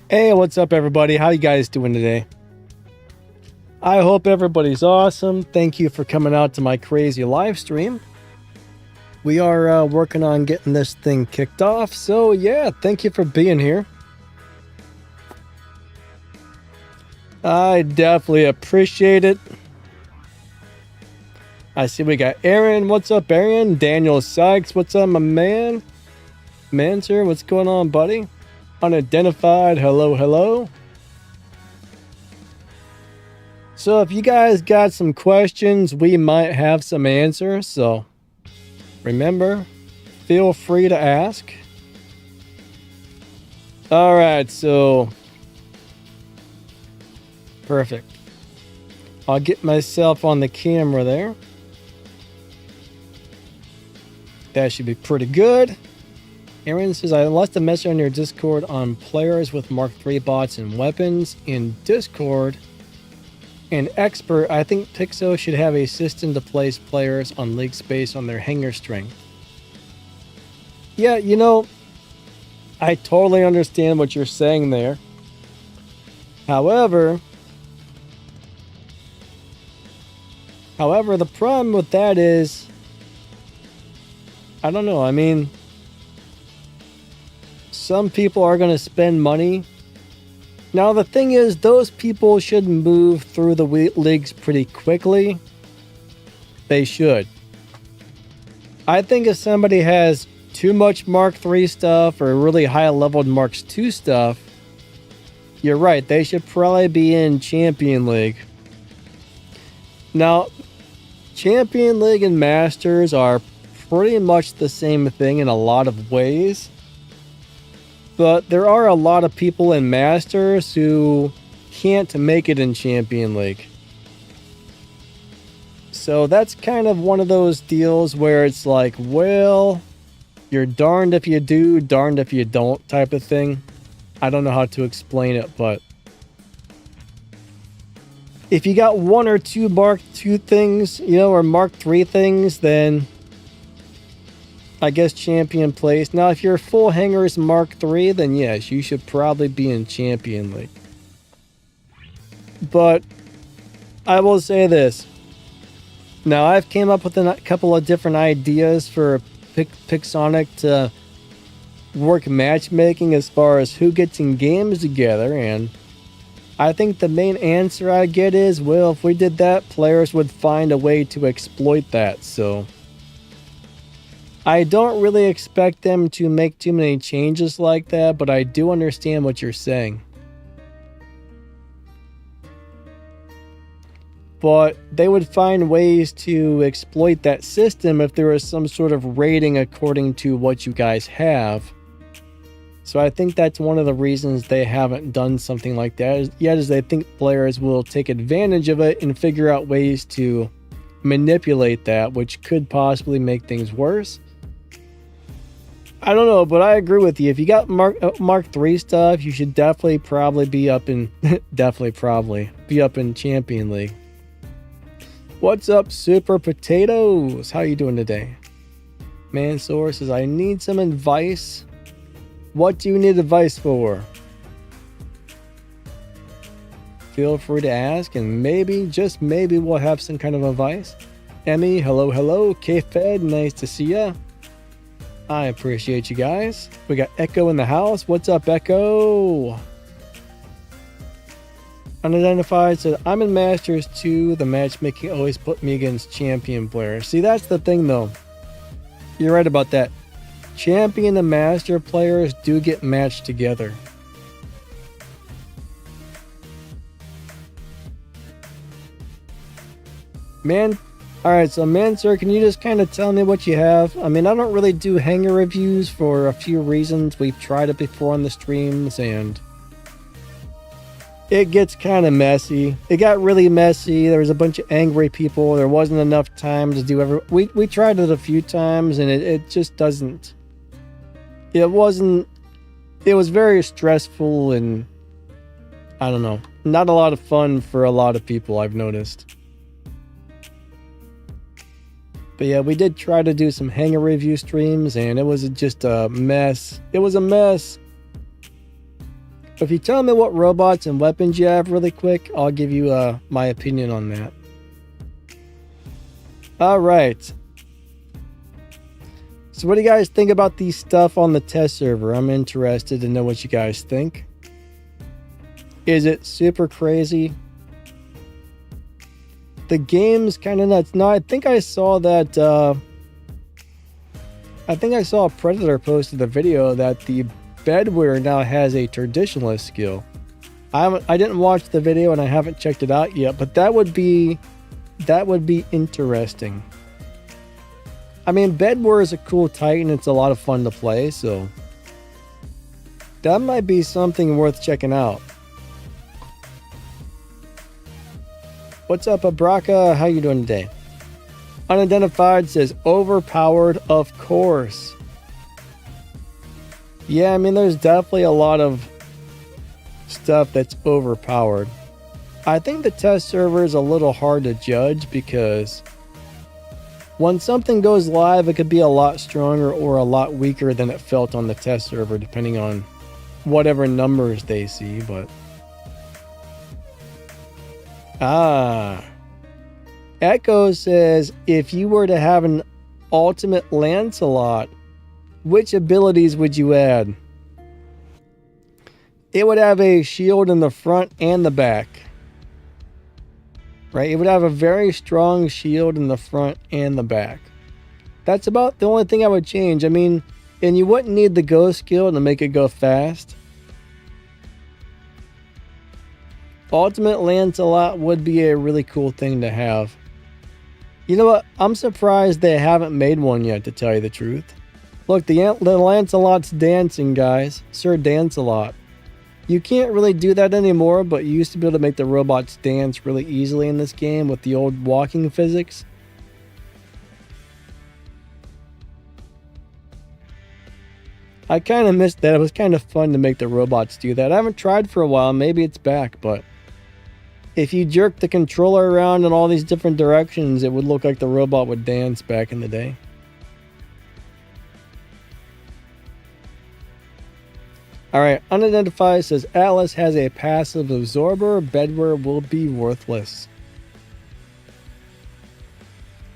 Hey, what's up, everybody? How you guys doing today? I hope everybody's awesome. Thank you for coming out to my crazy live stream. We are working on getting this thing kicked off, so yeah, thank you for being here. I definitely appreciate it. I see we got Aaron. What's up, Aaron? Daniel Sykes. What's up, my man? Manser, what's going on, buddy? Unidentified. Hello, hello. So if you guys got some questions, we might have some answers. So remember, feel free to ask. All right, so perfect. I'll get myself on the camera there. That should be pretty good. Aaron says, I left a message on your Discord on players with Mark III bots and weapons. In Discord, an expert, I think Pixo should have a system to place players on league space on their hangar strength. Yeah, you know, I totally understand what you're saying there. However, the problem with that is, I don't know, I mean, some people are going to spend money. Now, the thing is, those people should move through the leagues pretty quickly. They should. I think if somebody has too much Mark III stuff or really high-leveled Mark II stuff, you're right, they should probably be in Champion League. Now, Champion League and Masters are pretty much the same thing in a lot of ways. But there are a lot of people in Masters who can't make it in Champion League. So that's kind of one of those deals where it's like, well, you're darned if you do, darned if you don't type of thing. I don't know how to explain it, but if you got one or two Mark II things, you know, or Mark III things, then I guess Champion place. Now, if you're full hangers Mark III, then yes, you should probably be in Champion League. But I will say this. Now, I've came up with a couple of different ideas for Pixonic to work matchmaking as far as who gets in games together, and I think the main answer I get is, well, if we did that, players would find a way to exploit that, so I don't really expect them to make too many changes like that, but I do understand what you're saying. But they would find ways to exploit that system if there was some sort of rating according to what you guys have. So I think that's one of the reasons they haven't done something like that yet, is they think players will take advantage of it and figure out ways to manipulate that, which could possibly make things worse. I don't know, but I agree with you. If you got Mark III stuff, you should definitely probably be up in Champion League. What's up, Super Potatoes? How you doing today? Mansour says, I need some advice. What do you need advice for? Feel free to ask, and maybe, just maybe, we'll have some kind of advice. Emmy, hello, hello. K-Fed, nice to see ya. I appreciate you guys. We got Echo in the house. What's up, Echo? Unidentified said, I'm in Masters 2. The matchmaking always put me against champion players. See, that's the thing, though. You're right about that. Champion and Master players do get matched together. Man, alright, so Mansur, can you just kind of tell me what you have? I mean, I don't really do Hangar reviews for a few reasons. We've tried it before on the streams, and it gets kind of messy. It got really messy. There was a bunch of angry people. There wasn't enough time to do we tried it a few times, and it just doesn't. It was very stressful, and I don't know. Not a lot of fun for a lot of people, I've noticed. But yeah, we did try to do some Hangar review streams, and it was just a mess. It was a mess. If you tell me what robots and weapons you have really quick, I'll give you my opinion on that. All right. So what do you guys think about the stuff on the test server? I'm interested to know what you guys think. Is it super crazy? The game's kind of nuts. No, I think I saw that. I think I saw a Predator posted a video that the bedware now has a traditionalist skill. I didn't watch the video and I haven't checked it out yet, but that would be interesting. I mean, bedware is a cool Titan. It's a lot of fun to play, so that might be something worth checking out. What's up, Abraka? How you doing today? Unidentified says overpowered, of course. Yeah, I mean, there's definitely a lot of stuff that's overpowered. I think the test server is a little hard to judge because when something goes live, it could be a lot stronger or a lot weaker than it felt on the test server, depending on whatever numbers they see, but... Echo says, if you were to have an ultimate Lancelot, which abilities would you add? It would have a shield in the front and the back. Right? It would have a very strong shield in the front and the back. That's about the only thing I would change. I mean, and you wouldn't need the go skill to make it go fast. Ultimate Lancelot would be a really cool thing to have. You know what? I'm surprised they haven't made one yet, to tell you the truth. Look, the Lancelot's dancing, guys. Sir Dance-a-Lot. You can't really do that anymore, but you used to be able to make the robots dance really easily in this game with the old walking physics. I kind of missed that. It was kind of fun to make the robots do that. I haven't tried for a while. Maybe it's back, but if you jerk the controller around in all these different directions, it would look like the robot would dance back in the day. Alright, Unidentified says Atlas has a passive absorber. Bedware will be worthless.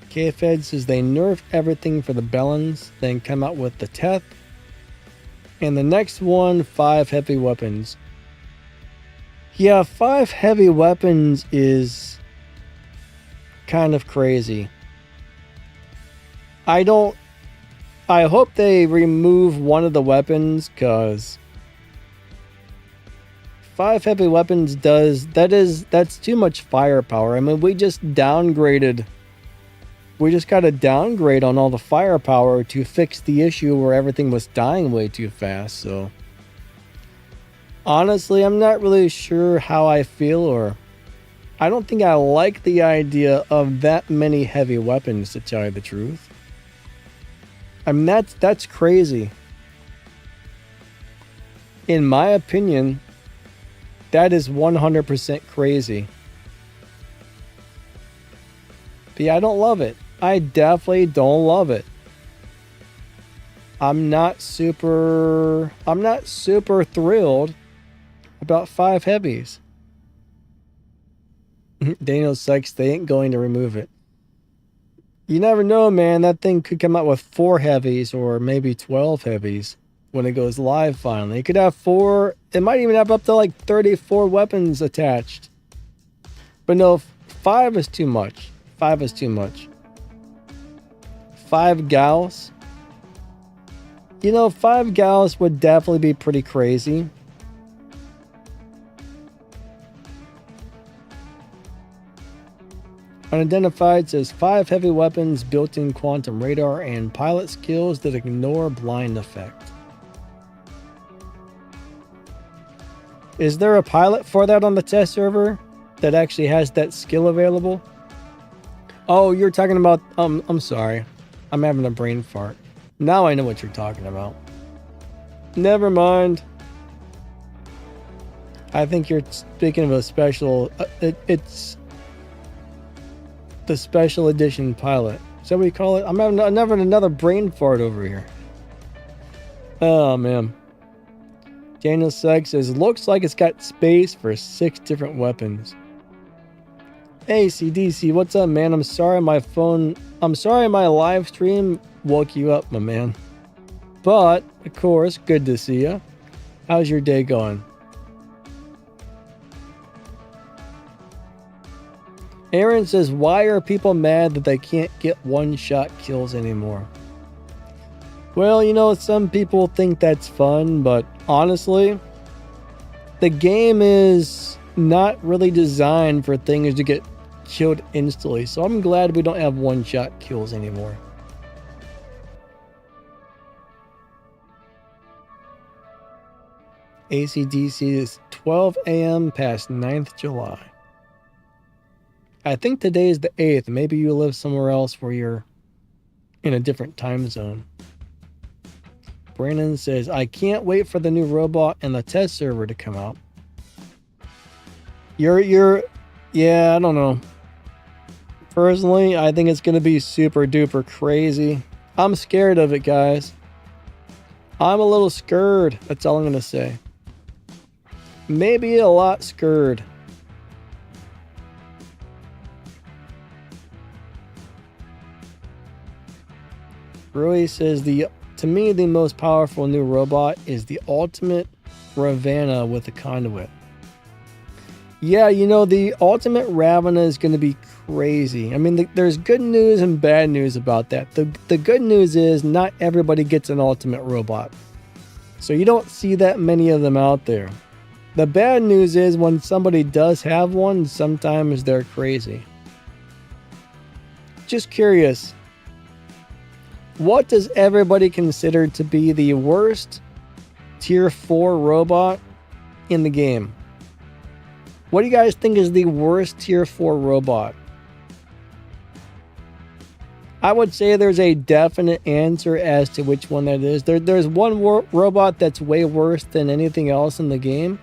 K-Fed says they nerf everything for the Bellons, then come out with the Teth. And the next one, 5 heavy weapons. Yeah, 5 heavy weapons is kind of crazy. I hope they remove one of the weapons, because 5 heavy weapons that's too much firepower. I mean, we just got a downgrade on all the firepower to fix the issue where everything was dying way too fast, so honestly, I'm not really sure how I feel, or I don't think I like the idea of that many heavy weapons, to tell you the truth. I mean, that's crazy. In my opinion, that is 100% crazy. But yeah, I don't love it. I definitely don't love it. I'm not super thrilled about 5 heavies. Daniel Sykes, they ain't going to remove it. You never know, man. That thing could come out with 4 heavies or maybe 12 heavies when it goes live finally. It could have 4. It might even have up to like 34 weapons attached. But no, 5 is too much. 5 is too much. 5 Gauss. You know, 5 Gauss would definitely be pretty crazy. Unidentified says 5 heavy weapons, built-in quantum radar, and pilot skills that ignore blind effect. Is there a pilot for that on the test server that actually has that skill available? Oh, you're talking about... I'm sorry. I'm having a brain fart. Now I know what you're talking about. Never mind. I think you're speaking of a special... it's the special edition pilot. Is that what you call it? I'm having another brain fart over here. Oh, man. Daniel Sykes says, looks like it's got space for 6 different weapons. Hey, CDC, what's up, man? I'm sorry my live stream woke you up, my man. But, of course, good to see you. How's your day going? Aaron says, why are people mad that they can't get one-shot kills anymore? Well, you know, some people think that's fun, but honestly, the game is not really designed for things to get killed instantly, so I'm glad we don't have one-shot kills anymore. ACDC is 12 a.m. past 9th July. I think today is the 8th. Maybe you live somewhere else where you're in a different time zone. Brandon says, I can't wait for the new robot and the test server to come out. Yeah, I don't know. Personally, I think it's going to be super duper crazy. I'm scared of it, guys. I'm a little scared. That's all I'm going to say. Maybe a lot scared. Rui says, to me, the most powerful new robot is the ultimate Ravana with a conduit. Yeah, you know, the ultimate Ravana is going to be crazy. I mean, there's good news and bad news about that. The good news is not everybody gets an ultimate robot. So you don't see that many of them out there. The bad news is when somebody does have one, sometimes they're crazy. Just curious. What does everybody consider to be the worst tier 4 robot in the game? What do you guys think is the worst tier 4 robot? I would say there's a definite answer as to which one that is. There's one robot that's way worse than anything else in the game.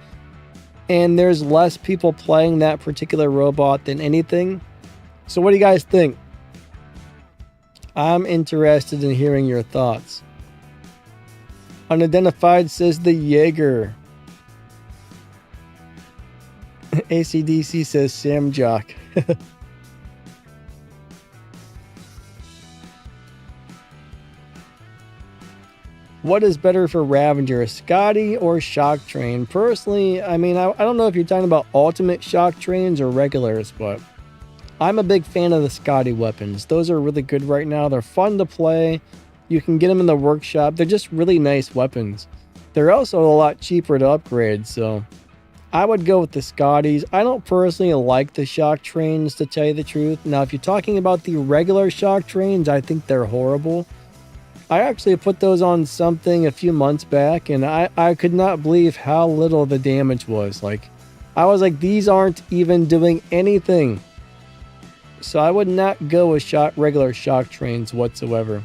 And there's less people playing that particular robot than anything. So what do you guys think? I'm interested in hearing your thoughts. Unidentified says the Jaeger. ACDC says Sam Jock. What is better for Ravager, Scotty or Shock Train? Personally, I mean, I don't know if you're talking about ultimate Shock Trains or regulars, but I'm a big fan of the Scotty weapons. Those are really good right now. They're fun to play. You can get them in the workshop. They're just really nice weapons. They're also a lot cheaper to upgrade, so I would go with the Scotties. I don't personally like the Shock Trains, to tell you the truth. Now, if you're talking about the regular Shock Trains, I think they're horrible. I actually put those on something a few months back, and I could not believe how little the damage was. Like, I was like, these aren't even doing anything. So I would not go with regular Shock Trains whatsoever.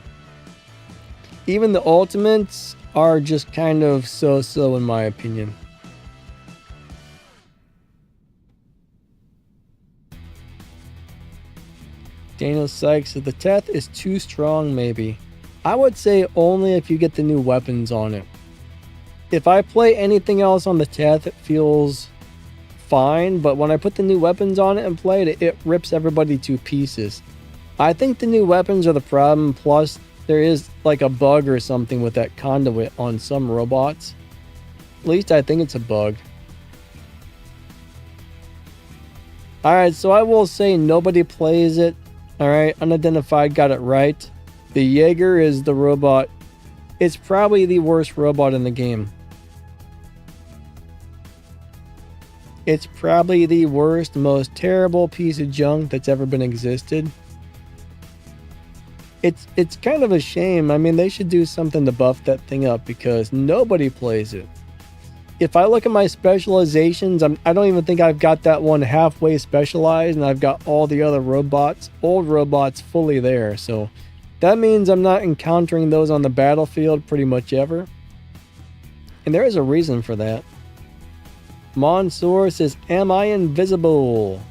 Even the ultimates are just kind of so-so in my opinion. Daniel Sykes said the Teth is too strong maybe. I would say only if you get the new weapons on it. If I play anything else on the Teth, it feels fine, but when I put the new weapons on it and play it, it rips everybody to pieces. I think the new weapons are the problem, plus there is like a bug or something with that conduit on some robots. At least I think it's a bug. Alright, so I will say nobody plays it. Alright, Unidentified got it right. The Jaeger is the robot. It's probably the worst robot in the game. It's probably the worst, most terrible piece of junk that's ever been existed. It's kind of a shame. I mean, they should do something to buff that thing up because nobody plays it. If I look at my specializations, I don't even think I've got that one halfway specialized, and I've got all the other robots, old robots, fully there. So that means I'm not encountering those on the battlefield pretty much ever. And there is a reason for that. Mansoor says, am I invisible?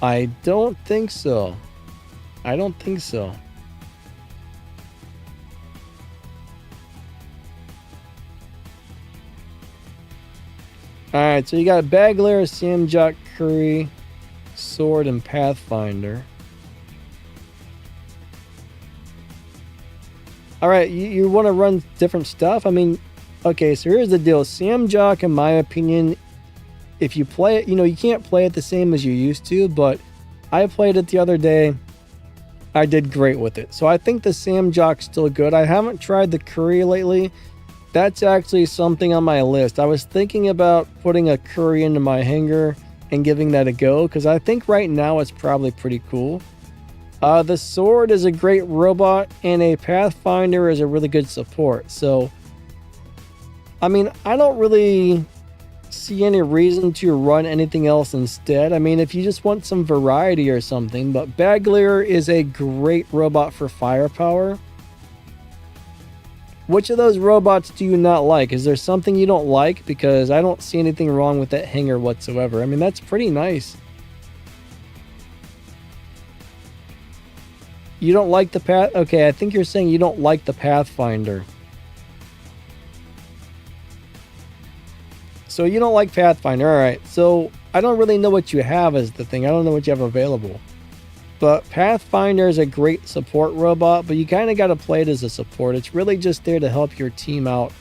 I don't think so. I don't think so. Alright, so you got Bagler, Samjock, Curry, Sword, and Pathfinder. Alright, you want to run different stuff? I mean, okay, so here's the deal. Samjock, in my opinion, if you play it, you can't play it the same as you used to, but I played it the other day. I did great with it. So I think the Samjock's still good. I haven't tried the Curry lately. That's actually something on my list. I was thinking about putting a Curry into my Hangar and giving that a go, because I think right now it's probably pretty cool. The Sword is a great robot, and a Pathfinder is a really good support. So, I mean, I don't really see any reason to run anything else instead. I mean, if you just want some variety or something, but Bagler is a great robot for firepower. Which of those robots do you not like? Is there something you don't like? Because I don't see anything wrong with that Hangar whatsoever. I mean, that's pretty nice. You don't like the Path... Okay, I think you're saying you don't like the Pathfinder. So you don't like Pathfinder. Alright, so I don't really know what you have as the thing. I don't know what you have available. But Pathfinder is a great support robot, but you kind of got to play it as a support. It's really just there to help your team out.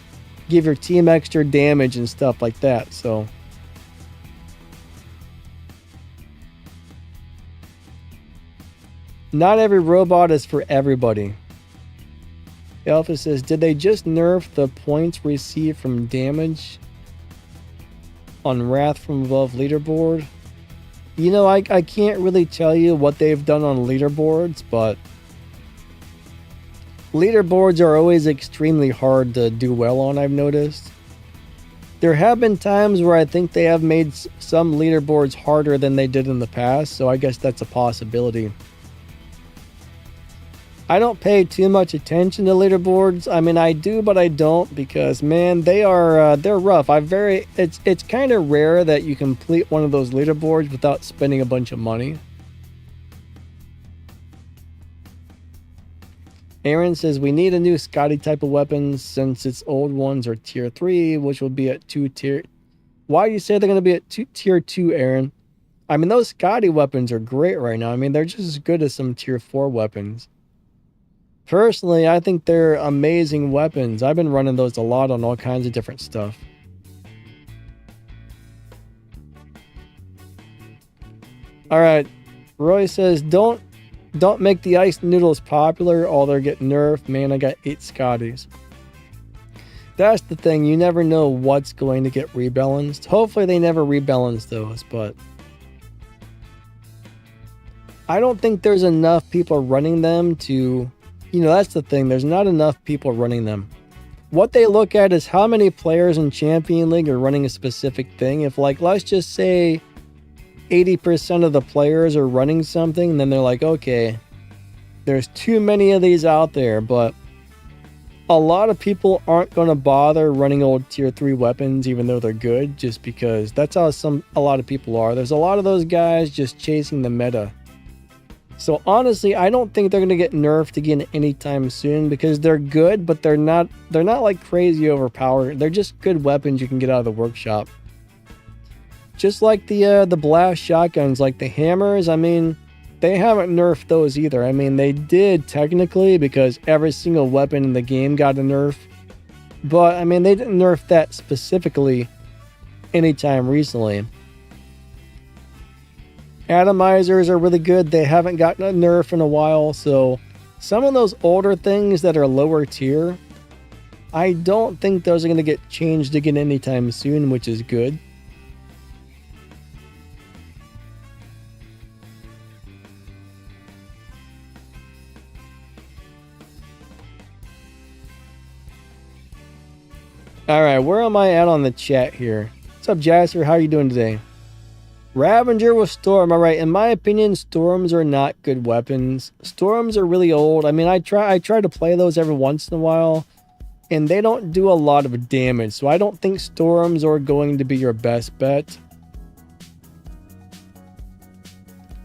Give your team extra damage and stuff like that, so... Not every robot is for everybody. Alpha says, did they just nerf the points received from damage on Wrath from Above leaderboard? I can't really tell you what they've done on leaderboards, but leaderboards are always extremely hard to do well on, I've noticed. There have been times where I think they have made some leaderboards harder than they did in the past, so I guess that's a possibility. I don't pay too much attention to leaderboards. I mean, I do, but I don't, because man, they're rough. It's kind of rare that you complete one of those leaderboards without spending a bunch of money. Aaron says we need a new Scotty type of weapons since its old ones are tier 3, which will be at 2 tier. Why do you say they're going to be at tier 2, Aaron? I mean, those Scotty weapons are great right now. I mean, they're just as good as some tier 4 weapons. Personally, I think they're amazing weapons. I've been running those a lot on all kinds of different stuff. Alright, Roy says, don't make the ice noodles popular or they'll get nerfed. Man, I got 8 Scotties. That's the thing, you never know what's going to get rebalanced. Hopefully they never rebalance those, but I don't think there's enough people running them to... that's the thing. There's not enough people running them. What they look at is how many players in Champion League are running a specific thing. If, let's just say 80% of the players are running something, then they're like, okay, there's too many of these out there. But a lot of people aren't going to bother running old tier 3 weapons, even though they're good, just because that's how a lot of people are. There's a lot of those guys just chasing the meta. So honestly, I don't think they're going to get nerfed again anytime soon, because they're good, but they're not like crazy overpowered. They're just good weapons you can get out of the workshop. Just like the blast shotguns, like the hammers, I mean, they haven't nerfed those either. I mean, they did technically, because every single weapon in the game got a nerf. But I mean, they didn't nerf that specifically anytime recently. Atomizers are really good. They haven't gotten a nerf in a while, so some of those older things that are lower tier, I don't think those are going to get changed again anytime soon, which is good. Alright, where am I at on the chat here? What's up, Jasper? How are you doing today? Ravager with Storm. Alright, in my opinion, Storms are not good weapons. Storms are really old. I mean, I try to play those every once in a while, and they don't do a lot of damage, so I don't think Storms are going to be your best bet.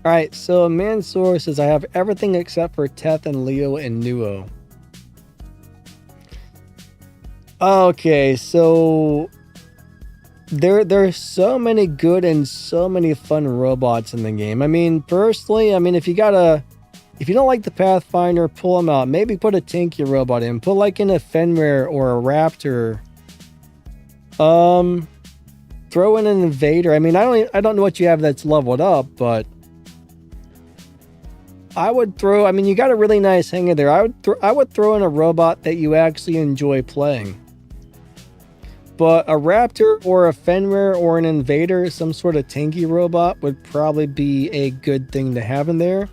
Alright, so Mansour says I have everything except for Teth and Leo and Nuo. Okay, so There's so many good and so many fun robots in the game. I mean, personally, I mean, if you don't like the Pathfinder, pull them out. Maybe put a tanky robot in. Put like in a Fenrir or a Raptor. Throw in an Invader. I mean, I don't know what you have that's leveled up, but I would throw. I mean, you got a really nice Hangar there. I would throw in a robot that you actually enjoy playing. But a Raptor or a Fenrir or an Invader, some sort of tanky robot, would probably be a good thing to have in there.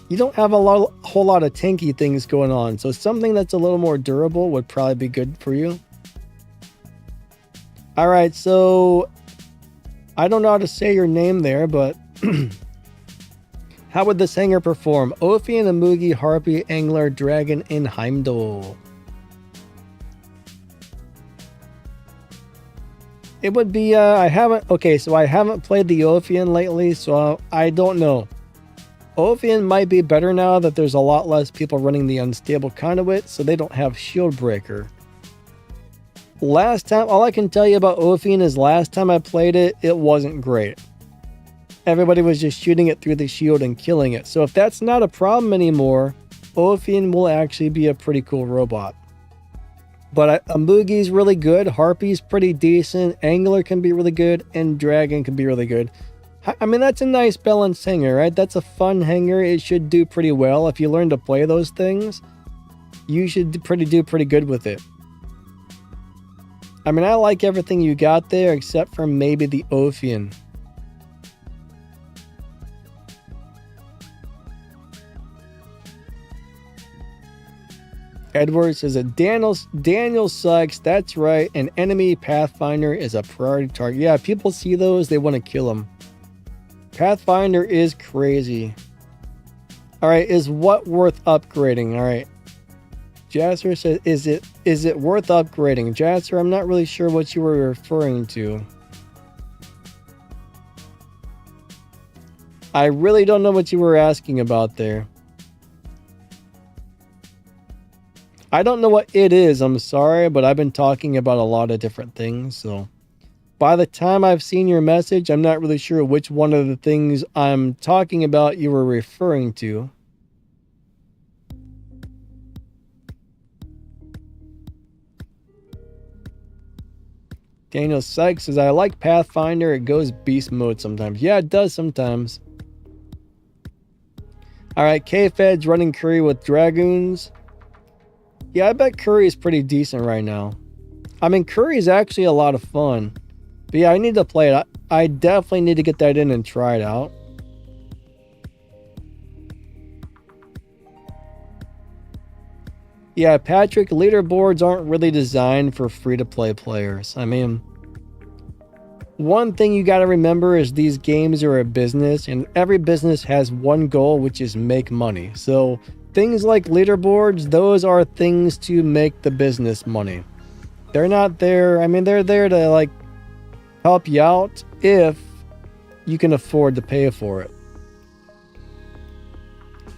You don't have a whole lot of tanky things going on, so something that's a little more durable would probably be good for you. Alright, so I don't know how to say your name there, but how would this Hangar perform? Ophian, Amugi, Harpy, Angler, Dragon, and Heimdall. It would be, I haven't played the Ophian lately, so I don't know. Ophian might be better now that there's a lot less people running the unstable conduit, so they don't have shield breaker. Last time, all I can tell you about Ophian is last time I played it, it wasn't great. Everybody was just shooting it through the shield and killing it. So if that's not a problem anymore, Ophian will actually be a pretty cool robot. But Amugi's really good, Harpy's pretty decent, Angler can be really good, and Dragon can be really good. I mean, that's a nice balanced Hangar, right? That's a fun Hangar. It should do pretty well. If you learn to play those things, you should do pretty good with it. I mean, I like everything you got there except for maybe the Ophian. Edward says that Daniel sucks. That's right. An enemy Pathfinder is a priority target. Yeah, people see those, they want to kill them. Pathfinder is crazy. Alright, is what worth upgrading? Alright. Jasper says, is it worth upgrading? Jasper, I'm not really sure what you were referring to. I really don't know what you were asking about there. I don't know what it is, I'm sorry, but I've been talking about a lot of different things, so by the time I've seen your message, I'm not really sure which one of the things I'm talking about you were referring to. Daniel Sykes says, I like Pathfinder, it goes beast mode sometimes. Yeah, it does sometimes. Alright, K-Fed's running Curry with Dragoons. Yeah, I bet Curry is pretty decent right now. I mean, Curry is actually a lot of fun. But yeah, I need to play it. I definitely need to get that in and try it out. Yeah, Patrick, leaderboards aren't really designed for free-to-play players. I mean, one thing you got to remember is these games are a business, and every business has one goal, which is make money. So things like leaderboards, those are things to make the business money. They're not there, I mean, they're there to like help you out if you can afford to pay for it.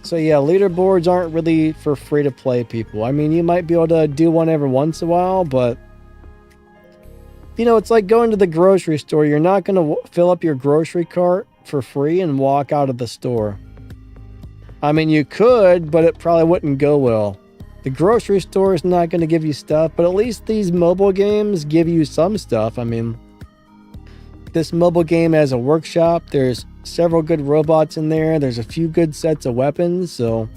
So yeah, leaderboards aren't really for free-to-play people. I mean, you might be able to do one every once in a while, but you know, it's like going to the grocery store. You're not going to fill up your grocery cart for free and walk out of the store. I mean, you could, but it probably wouldn't go well. The grocery store is not going to give you stuff, but at least these mobile games give you some stuff. I mean, this mobile game has a workshop. There's several good robots in there. There's a few good sets of weapons, so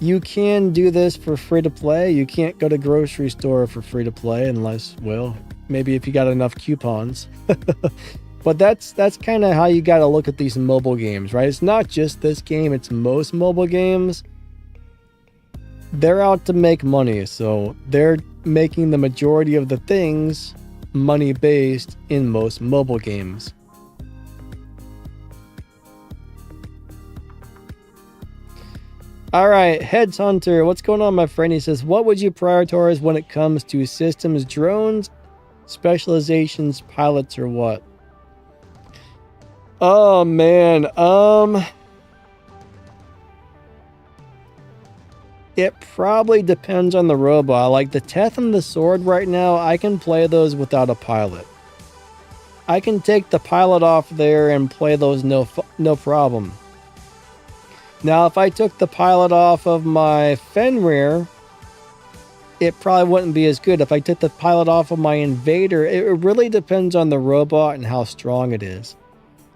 you can do this for free to play. You can't go to grocery store for free to play unless, well, maybe if you got enough coupons. But that's kind of how you got to look at these mobile games, right? It's not just this game, it's most mobile games. They're out to make money, so they're making the majority of the things money based in most mobile games. All right, Heads Hunter, what's going on, my friend? He says, what would you prioritize when it comes to systems, drones, specializations, pilots, or what? Oh man, it probably depends on the robot. Like the Teth and the Sword right now, I can play those without a pilot. I can take the pilot off there and play those no problem. Now, if I took the pilot off of my Fenrir, it probably wouldn't be as good. If I took the pilot off of my Invader, it really depends on the robot and how strong it is.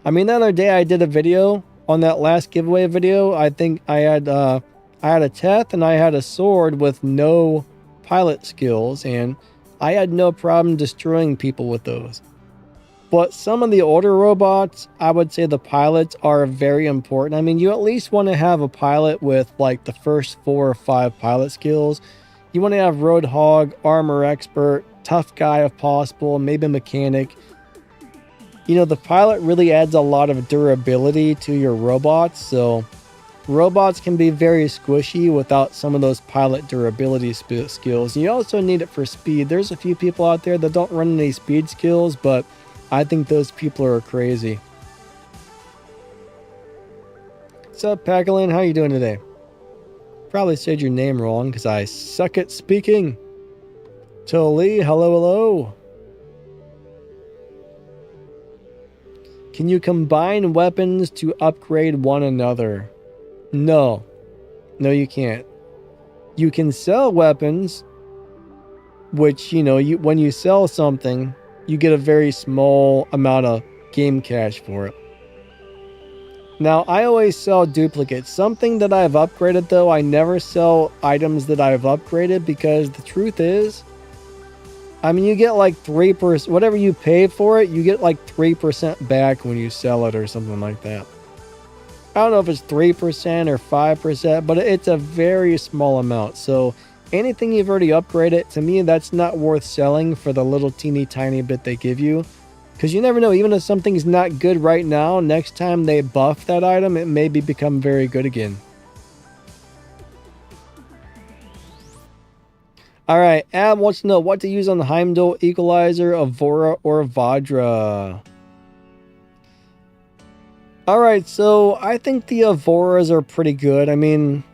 I mean, the other day I did a video on that last giveaway video. I think I had a Teth and I had a sword with no pilot skills, and I had no problem destroying people with those. But some of the older robots, I would say the pilots are very important. I mean, you at least want to have a pilot with like the first 4 or 5 pilot skills. You want to have Roadhog, Armor Expert, Tough Guy if possible, maybe Mechanic. You know, the pilot really adds a lot of durability to your robots, so robots can be very squishy without some of those pilot durability skills. You also need it for speed. There's a few people out there that don't run any speed skills, but I think those people are crazy. What's up, Packalin? How you doing today? Probably said your name wrong because I suck at speaking. Toli, hello, hello. Can you combine weapons to upgrade one another? No. No, you can't. You can sell weapons, which, you know, when you sell something, you get a very small amount of game cash for it. Now, I always sell duplicates. Something that I've upgraded, though, I never sell items that I've upgraded because the truth is, I mean, you get like 3%, whatever you pay for it, you get like 3% back when you sell it or something like that. I don't know if it's 3% or 5%, but it's a very small amount. So anything you've already upgraded, to me, that's not worth selling for the little teeny tiny bit they give you. Because you never know, even if something's not good right now, next time they buff that item, it may become very good again. Alright, Ab wants to know what to use on the Heimdall, Equalizer, Avora, or Vadra. Alright, so I think the Avoras are pretty good. I mean,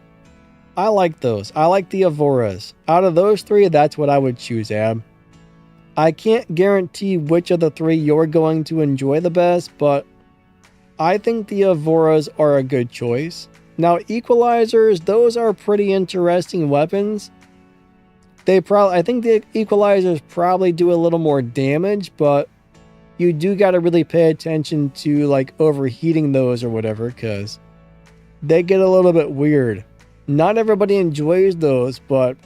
I like those. I like the Avoras. Out of those 3, that's what I would choose, Ab. I can't guarantee which of the 3 you're going to enjoy the best, but I think the Avoras are a good choice. Now, Equalizers, those are pretty interesting weapons. I think the Equalizers probably do a little more damage, but you do got to really pay attention to like overheating those or whatever, because they get a little bit weird. Not everybody enjoys those, but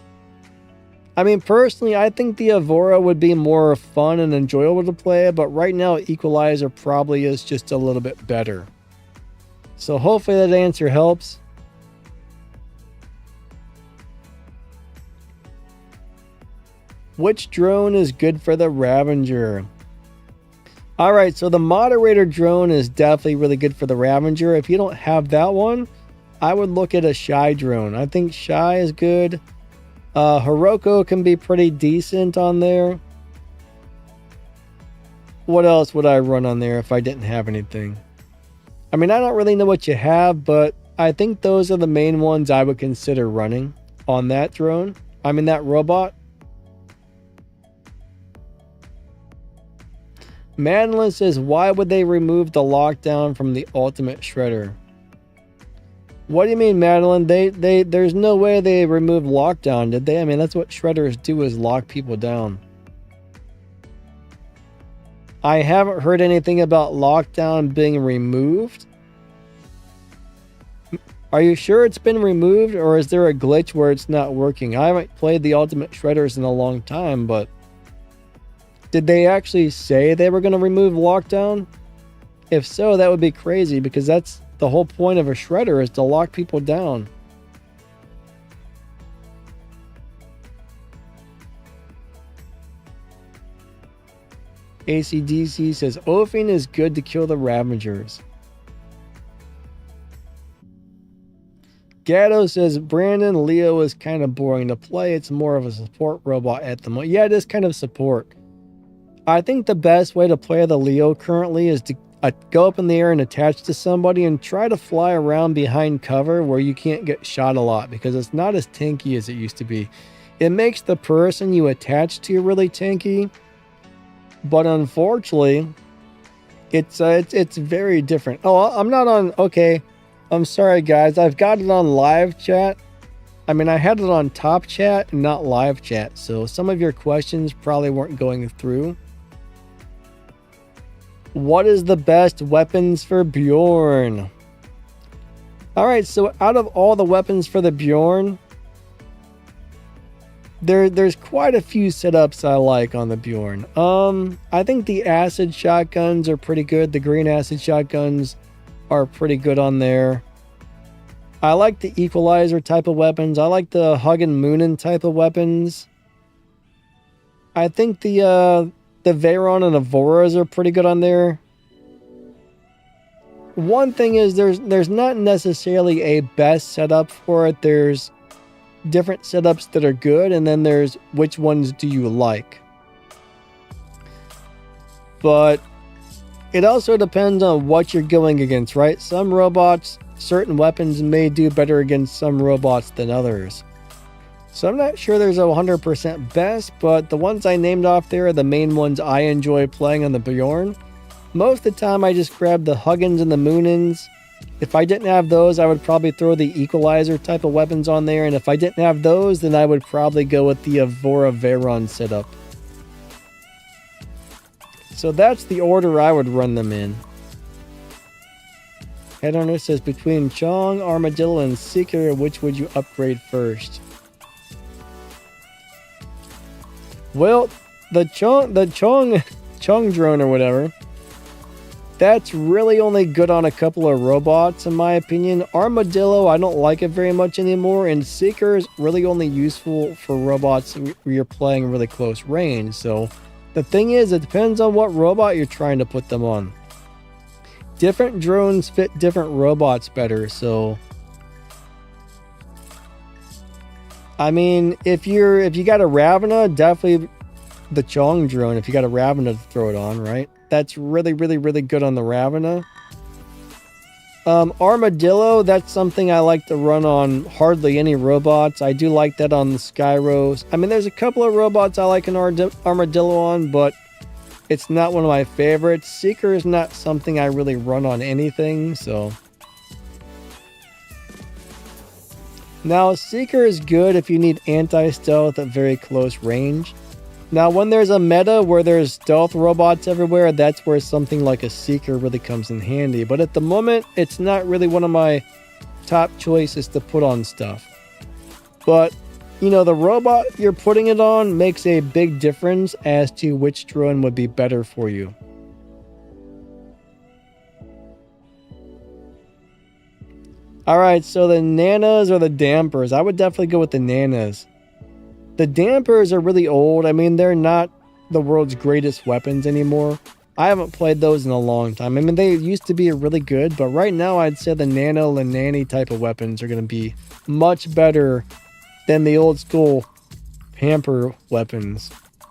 I mean, personally, I think the Avora would be more fun and enjoyable to play, but right now, Equalizer probably is just a little bit better. So hopefully that answer helps. Which drone is good for the Ravager? Alright, so the moderator drone is definitely really good for the Ravager. If you don't have that one, I would look at a Shy drone. I think Shy is good. Hiroko can be pretty decent on there. What else would I run on there if I didn't have anything? I mean, I don't really know what you have, but I think those are the main ones I would consider running on that drone. I mean, that robot. Madeline says, why would they remove the lockdown from the Ultimate Shredder? What do you mean, Madeline? There's no way they removed lockdown, did they? I mean, that's what shredders do, is lock people down. I haven't heard anything about lockdown being removed. Are you sure it's been removed, or is there a glitch where it's not working? I haven't played the Ultimate Shredders in a long time, but did they actually say they were going to remove lockdown? If so, that would be crazy, because that's the whole point of a shredder, is to lock people down. ACDC says, Ophine is good to kill the Ravagers. Gatto says, Brandon, Leo is kind of boring to play. It's more of a support robot at the moment. Yeah, it is kind of support. I think the best way to play the Leo currently is to go up in the air and attach to somebody and try to fly around behind cover where you can't get shot a lot, because it's not as tanky as it used to be. It makes the person you attach to really tanky, but unfortunately, It's very different. Oh, I'm not on. Okay, I'm sorry, guys. I've got it on live chat. I mean, I had it on top chat and not live chat, so some of your questions probably weren't going through. What is the best weapons for Bjorn? All right, so out of all the weapons for the Bjorn, there's quite a few setups I like on the Bjorn. I think the acid shotguns are pretty good. The green acid shotguns are pretty good on there. I like the equalizer type of weapons. I like the Hugin Moonin type of weapons. I think the Veyron and Avoras are pretty good on there. One thing is there's not necessarily a best setup for it. There's different setups that are good, and then there's which ones do you like. But it also depends on what you're going against, right? Some robots, certain weapons may do better against some robots than others. So I'm not sure there's a 100% best, but the ones I named off there are the main ones I enjoy playing on the Bjorn. Most of the time I just grab the Huggins and the Moonins. If I didn't have those, I would probably throw the equalizer type of weapons on there, and if I didn't have those, then I would probably go with the Avora Veyron setup. So that's the order I would run them in. Headhunter says, between Chong, Armadillo, and Seeker, which would you upgrade first? Well, the Chong drone or whatever, that's really only good on a couple of robots in my opinion. Armadillo, I don't like it very much anymore, and Seeker is really only useful for robots where you're playing really close range. So the thing is, it depends on what robot you're trying to put them on. Different drones fit different robots better, so I mean, if you got a Ravena, definitely the Chong drone if you got a Ravena to throw it on, right? That's really good on the Ravena. Armadillo, that's something I like to run on hardly any robots. I do like that on the Skyros. I mean, there's a couple of robots I like an Armadillo on, but it's not one of my favorites. Seeker is not something I really run on anything, so. Now, Seeker is good if you need anti-stealth at very close range. Now, when there's a meta where there's stealth robots everywhere, that's where something like a Seeker really comes in handy. But at the moment, it's not really one of my top choices to put on stuff. But, you know, the robot you're putting it on makes a big difference as to which drone would be better for you. Alright, so the Nanas or the Dampers? I would definitely go with the Nanas. The Dampers are really old. I mean, they're not the world's greatest weapons anymore. I haven't played those in a long time. I mean, they used to be really good, but right now I'd say the Nano and Nanny type of weapons are going to be much better than the old school Pamper weapons.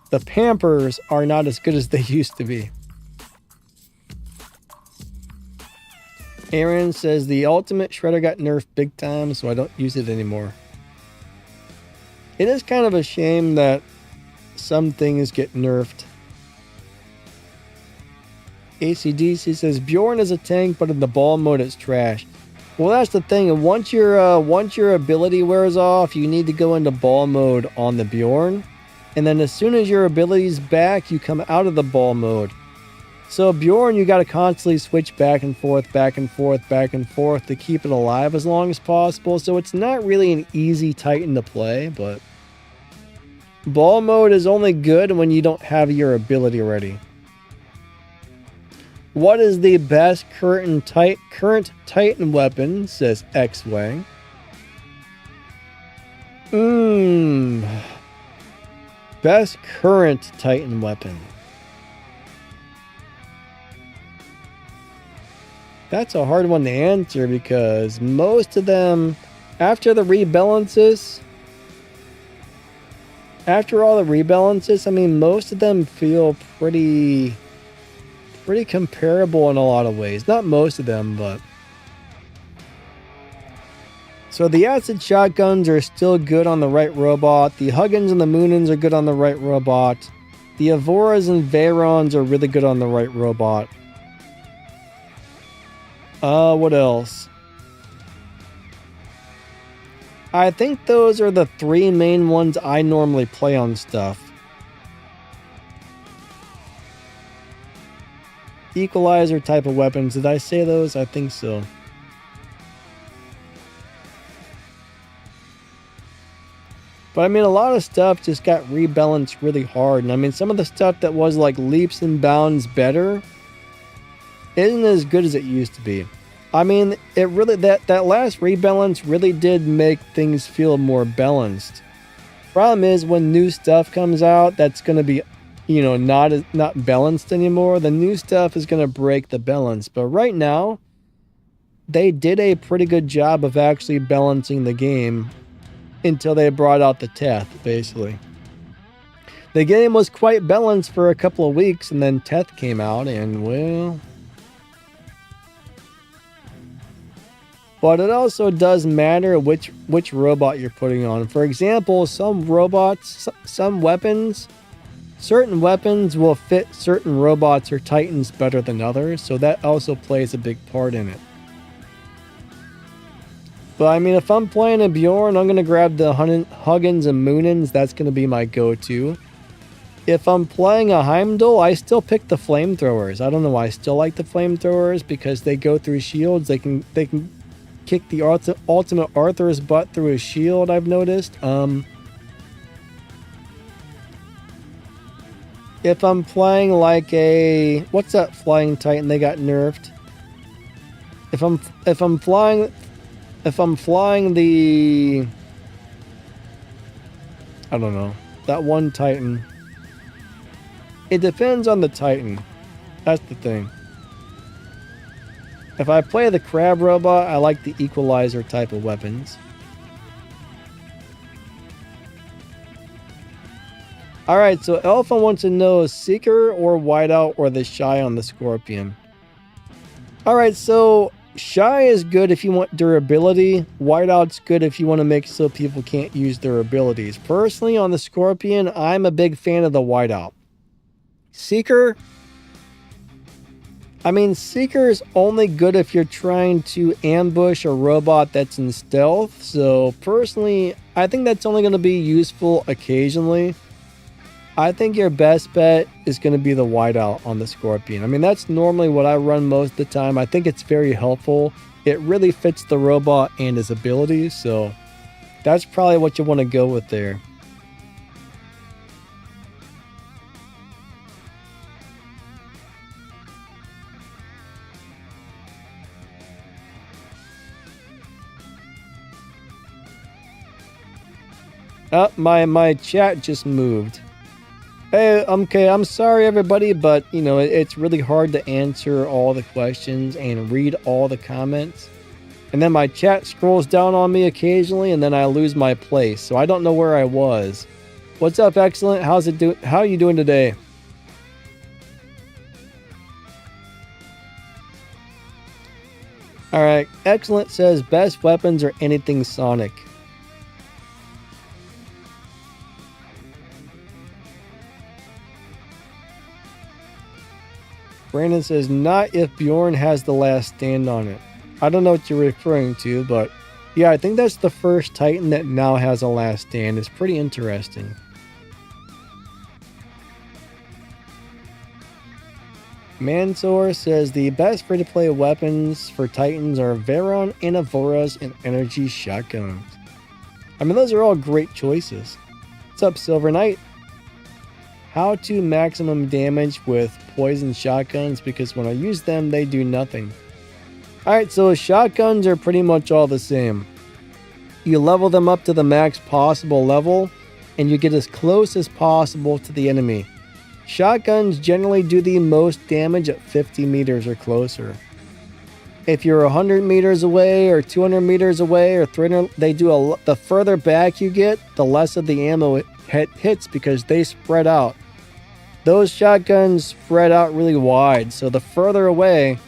The Pampers are not as good as they used to be. Aaron says the Ultimate Shredder got nerfed big time, so I don't use it anymore. It is kind of a shame that some things get nerfed. ACDC says Bjorn is a tank, but in the ball mode it's trash. Well, that's the thing. And once your ability wears off, you need to go into ball mode on the Bjorn. And then as soon as your ability's back, you come out of the ball mode. So Bjorn, you got to constantly switch back and forth to keep it alive as long as possible. So it's not really an easy Titan to play, but ball mode is only good when you don't have your ability ready. What is the best current Titan weapon, says X-Wang. Best current Titan weapon. That's a hard one to answer because most of them, after all the rebalances, I mean, most of them feel pretty comparable in a lot of ways. Not most of them, but. So the acid shotguns are still good on the right robot. The Huggins and the Moonins are good on the right robot. The Avoras and Veyrons are really good on the right robot. What else? I think those are the three main ones I normally play on stuff. Equalizer type of weapons. Did I say those? I think so. But I mean, a lot of stuff just got rebalanced really hard. And I mean, some of the stuff that was like leaps and bounds better isn't as good as it used to be. I mean, it really, that last rebalance really did make things feel more balanced. Problem is, when new stuff comes out that's going to be, you know, not balanced anymore, the new stuff is going to break the balance. But right now, they did a pretty good job of actually balancing the game until they brought out the Teth, basically. The game was quite balanced for a couple of weeks, and then Teth came out, and well... But it also does matter which robot you're putting on. For example, some robots, some weapons, certain weapons will fit certain robots or titans better than others, so that also plays a big part in it. But I mean, if I'm playing a Bjorn, I'm going to grab the Huggins and Moonins. That's going to be my go-to. If I'm playing a Heimdall, I still pick the flamethrowers. I don't know why I still like the flamethrowers, because they go through shields. They can kick the ultimate Arthur's butt through his shield, I've noticed. If I'm playing like a... What's that flying titan they got nerfed? If I'm flying the... I don't know. That one titan. It depends on the titan. That's the thing. If I play the crab robot, I like the equalizer type of weapons. Alright, so Alpha wants to know Seeker or Whiteout or the Shy on the Scorpion. Alright, so Shy is good if you want durability. Whiteout's good if you want to make so people can't use their abilities. Personally, on the Scorpion, I'm a big fan of the Whiteout. Seeker... I mean, Seeker is only good if you're trying to ambush a robot that's in stealth. So personally, I think that's only going to be useful occasionally. I think your best bet is going to be the Whiteout on the Scorpion. I mean, that's normally what I run most of the time. I think it's very helpful. It really fits the robot and his abilities. So that's probably what you want to go with there. Oh, my chat just moved. Hey, okay, I'm sorry everybody, but you know, it's really hard to answer all the questions and read all the comments. And then my chat scrolls down on me occasionally, and then I lose my place. So I don't know where I was. What's up, Excellent? How are you doing today? Alright, Excellent says best weapons are anything Sonic. Brandon says, not if Bjorn has the last stand on it. I don't know what you're referring to, but yeah, I think that's the first Titan that now has a last stand. It's pretty interesting. Mansour says, the best free-to-play weapons for Titans are Veron, Anavoras, and Energy Shotguns. I mean, those are all great choices. What's up, Silver Knight? How to maximum damage with poison shotguns, because when I use them, they do nothing. Alright, so shotguns are pretty much all the same. You level them up to the max possible level, and you get as close as possible to the enemy. Shotguns generally do the most damage at 50 meters or closer. If you're 100 meters away, or 200 meters away, or 300, the further back you get, the less of the ammo it hits, because they spread out. Those shotguns spread out really wide, so the further away,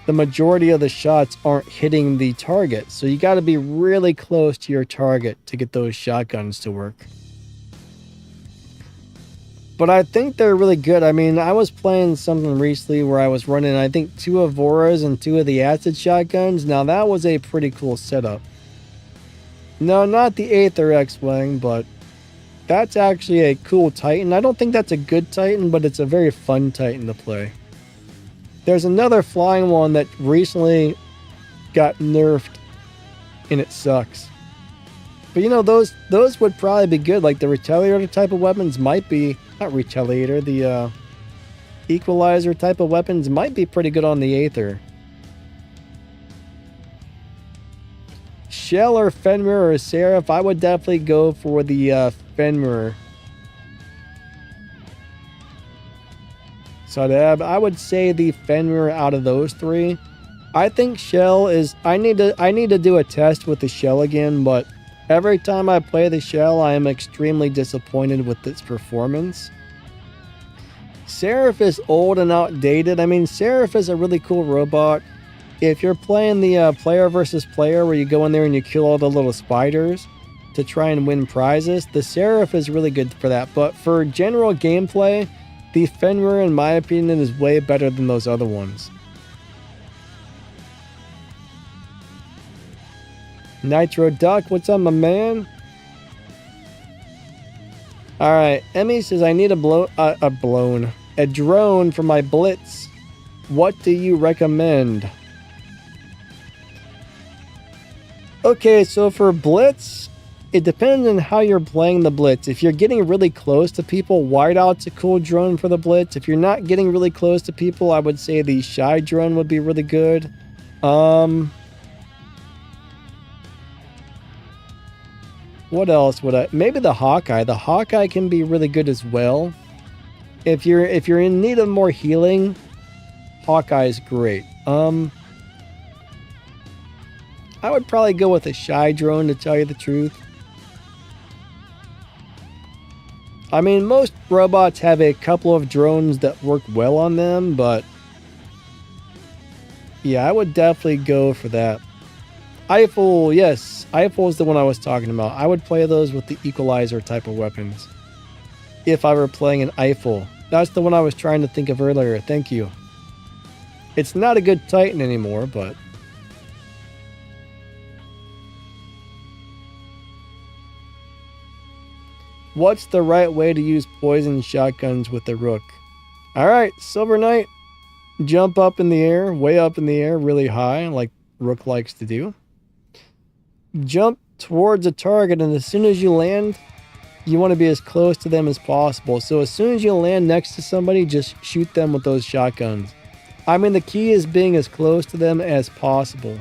the majority of the shots aren't hitting the target. So you got to be really close to your target to get those shotguns to work. But I think they're really good. I mean, I was playing something recently where I was running, I think, 2 Avoras and 2 of the acid shotguns. Now, that was a pretty cool setup. No, not the Aether X-Wing, but that's actually a cool Titan. I don't think that's a good Titan, but it's a very fun Titan to play. There's another flying one that recently got nerfed, and it sucks. But you know, those would probably be good. Like the Retaliator type of weapons might be, not Retaliator, the Equalizer type of weapons might be pretty good on the Aether. Shell or Fenrir or Seraph, I would definitely go for the Fenrir. Sadab, I would say the Fenrir out of those 3. I think Shell is, I need to do a test with the Shell again, but every time I play the Shell, I am extremely disappointed with its performance. Seraph is old and outdated. I mean, Seraph is a really cool robot. If you're playing the player versus player where you go in there and you kill all the little spiders to try and win prizes, the Seraph is really good for that. But for general gameplay, the Fenrir, in my opinion, is way better than those other ones. Nitro Duck, what's up, my man? Alright, Emmy says, I need a drone for my blitz. What do you recommend? Okay, so for blitz, it depends on how you're playing the blitz. If you're getting really close to people, Whiteout's a cool drone for the blitz. If you're not getting really close to people, I would say the Shy drone would be really good. What else would I... Maybe the Hawkeye. The Hawkeye can be really good as well. If you're in need of more healing, Hawkeye is great. I would probably go with a Shy drone, to tell you the truth. I mean, most robots have a couple of drones that work well on them, but yeah, I would definitely go for that. Eiffel, yes, Eiffel is the one I was talking about. I would play those with the Equalizer type of weapons if I were playing an Eiffel. That's the one I was trying to think of earlier. Thank you. It's not a good Titan anymore, but... What's the right way to use poison shotguns with the Rook? Alright, Silver Knight. Jump up in the air, way up in the air, really high, like Rook likes to do. Jump towards a target, and as soon as you land, you want to be as close to them as possible. So as soon as you land next to somebody, just shoot them with those shotguns. I mean, the key is being as close to them as possible.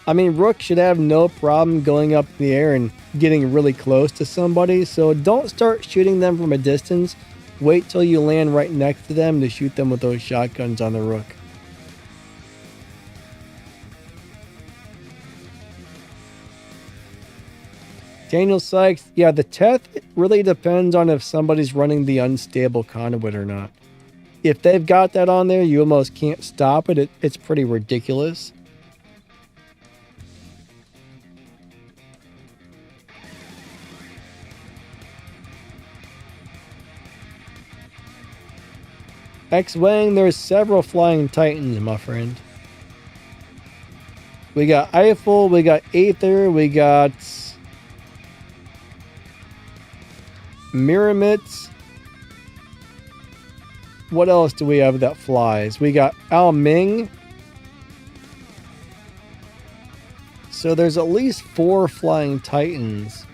I mean, Rook should have no problem going up in the air and getting really close to somebody, so don't start shooting them from a distance. Wait till you land right next to them to shoot them with those shotguns on the Rook. Daniel Sykes, yeah, the Teth really depends on if somebody's running the unstable conduit or not. If they've got that on there, you almost can't stop it. It's pretty ridiculous. X-Wing, there's several flying titans, my friend. We got Eiffel, we got Aether, we got Miramitz. What else do we have that flies? We got Ao Ming. So there's at least 4 flying titans.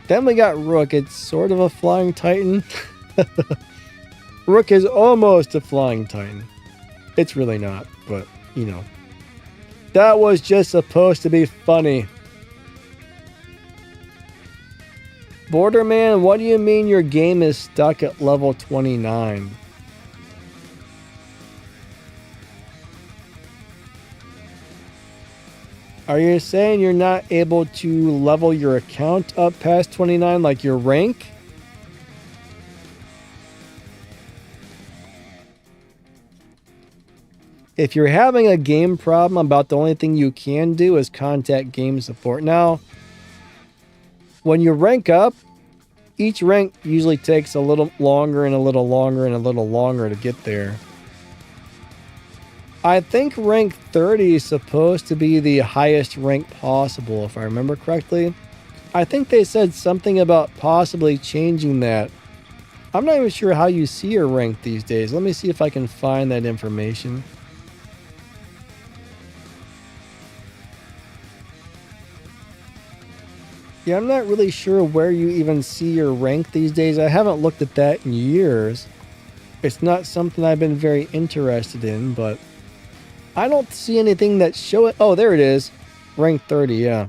Then we got Rook. It's sort of a flying titan. Rook is almost a flying titan. It's really not, but, you know. That was just supposed to be funny. Borderman, what do you mean your game is stuck at level 29? Are you saying you're not able to level your account up past 29, like your rank? If you're having a game problem, about the only thing you can do is contact game support. Now, when you rank up, each rank usually takes a little longer and a little longer and a little longer to get there. I think rank 30 is supposed to be the highest rank possible, if I remember correctly. I think they said something about possibly changing that. I'm not even sure how you see your rank these days. Let me see if I can find that information. Yeah, I'm not really sure where you even see your rank these days. I haven't looked at that in years. It's not something I've been very interested in, but I don't see anything that show it. Oh, there it is. Rank 30, yeah.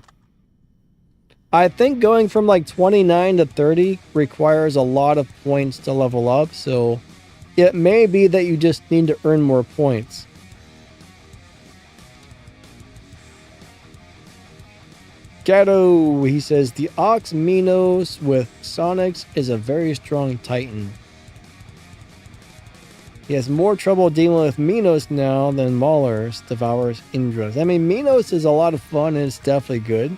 I think going from like 29 to 30 requires a lot of points to level up, so it may be that you just need to earn more points. Gato, he says, the Ox Minos with Sonics is a very strong Titan. He has more trouble dealing with Minos now than Maulers devours Indras. I mean, Minos is a lot of fun and it's definitely good.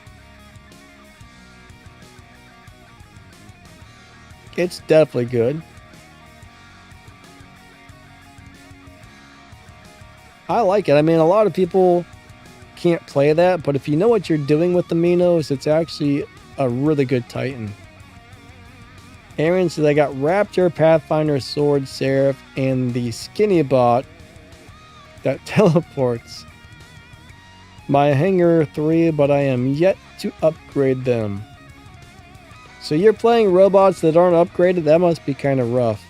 It's definitely good. I like it. I mean, a lot of people can't play that, but if you know what you're doing with the Minos, it's actually a really good Titan. Aaron says, I got Raptor, Pathfinder, Sword, Seraph, and the Skinny Bot that teleports. My Hangar 3, but I am yet to upgrade them. So you're playing robots that aren't upgraded? That must be kind of rough.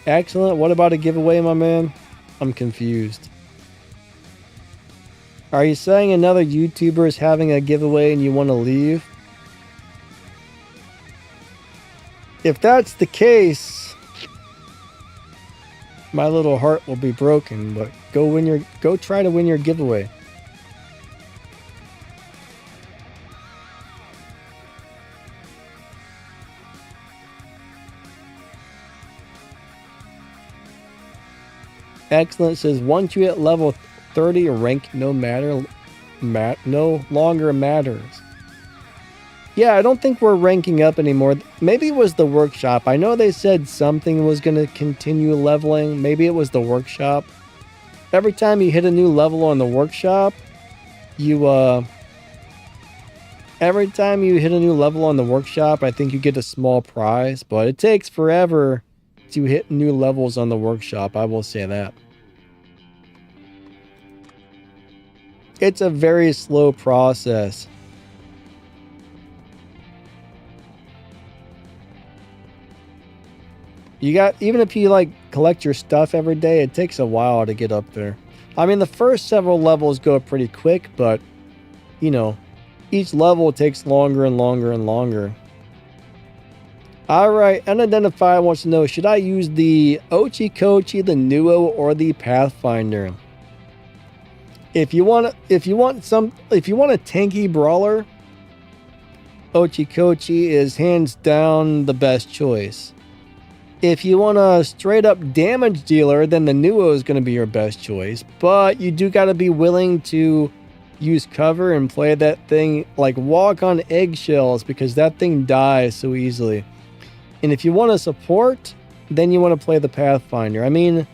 Excellent. What about a giveaway, my man? I'm confused. Are you saying another YouTuber is having a giveaway and you want to leave? If that's the case, my little heart will be broken, but go try to win your giveaway. Excellent says, once you hit level 30, rank no longer matters. Yeah, I don't think we're ranking up anymore. Maybe it was the workshop. I know they said something was going to continue leveling. Maybe it was the workshop. Every time you hit a new level on the workshop, I think you get a small prize, but it takes forever to hit new levels on the workshop, I will say that. It's a very slow process. Even if you like collect your stuff every day, it takes a while to get up there. I mean, the first several levels go pretty quick, but you know, each level takes longer and longer and longer. Alright, Unidentified wants to know, should I use the Ochi-Kochi, the Nuo, or the Pathfinder? If you want a tanky brawler, Ochi-Kochi is hands down the best choice. If you want a straight up damage dealer, then the Nuo is going to be your best choice. But you do got to be willing to use cover and play that thing, like walk on eggshells, because that thing dies so easily. And if you want to support, then you want to play the Pathfinder. I mean,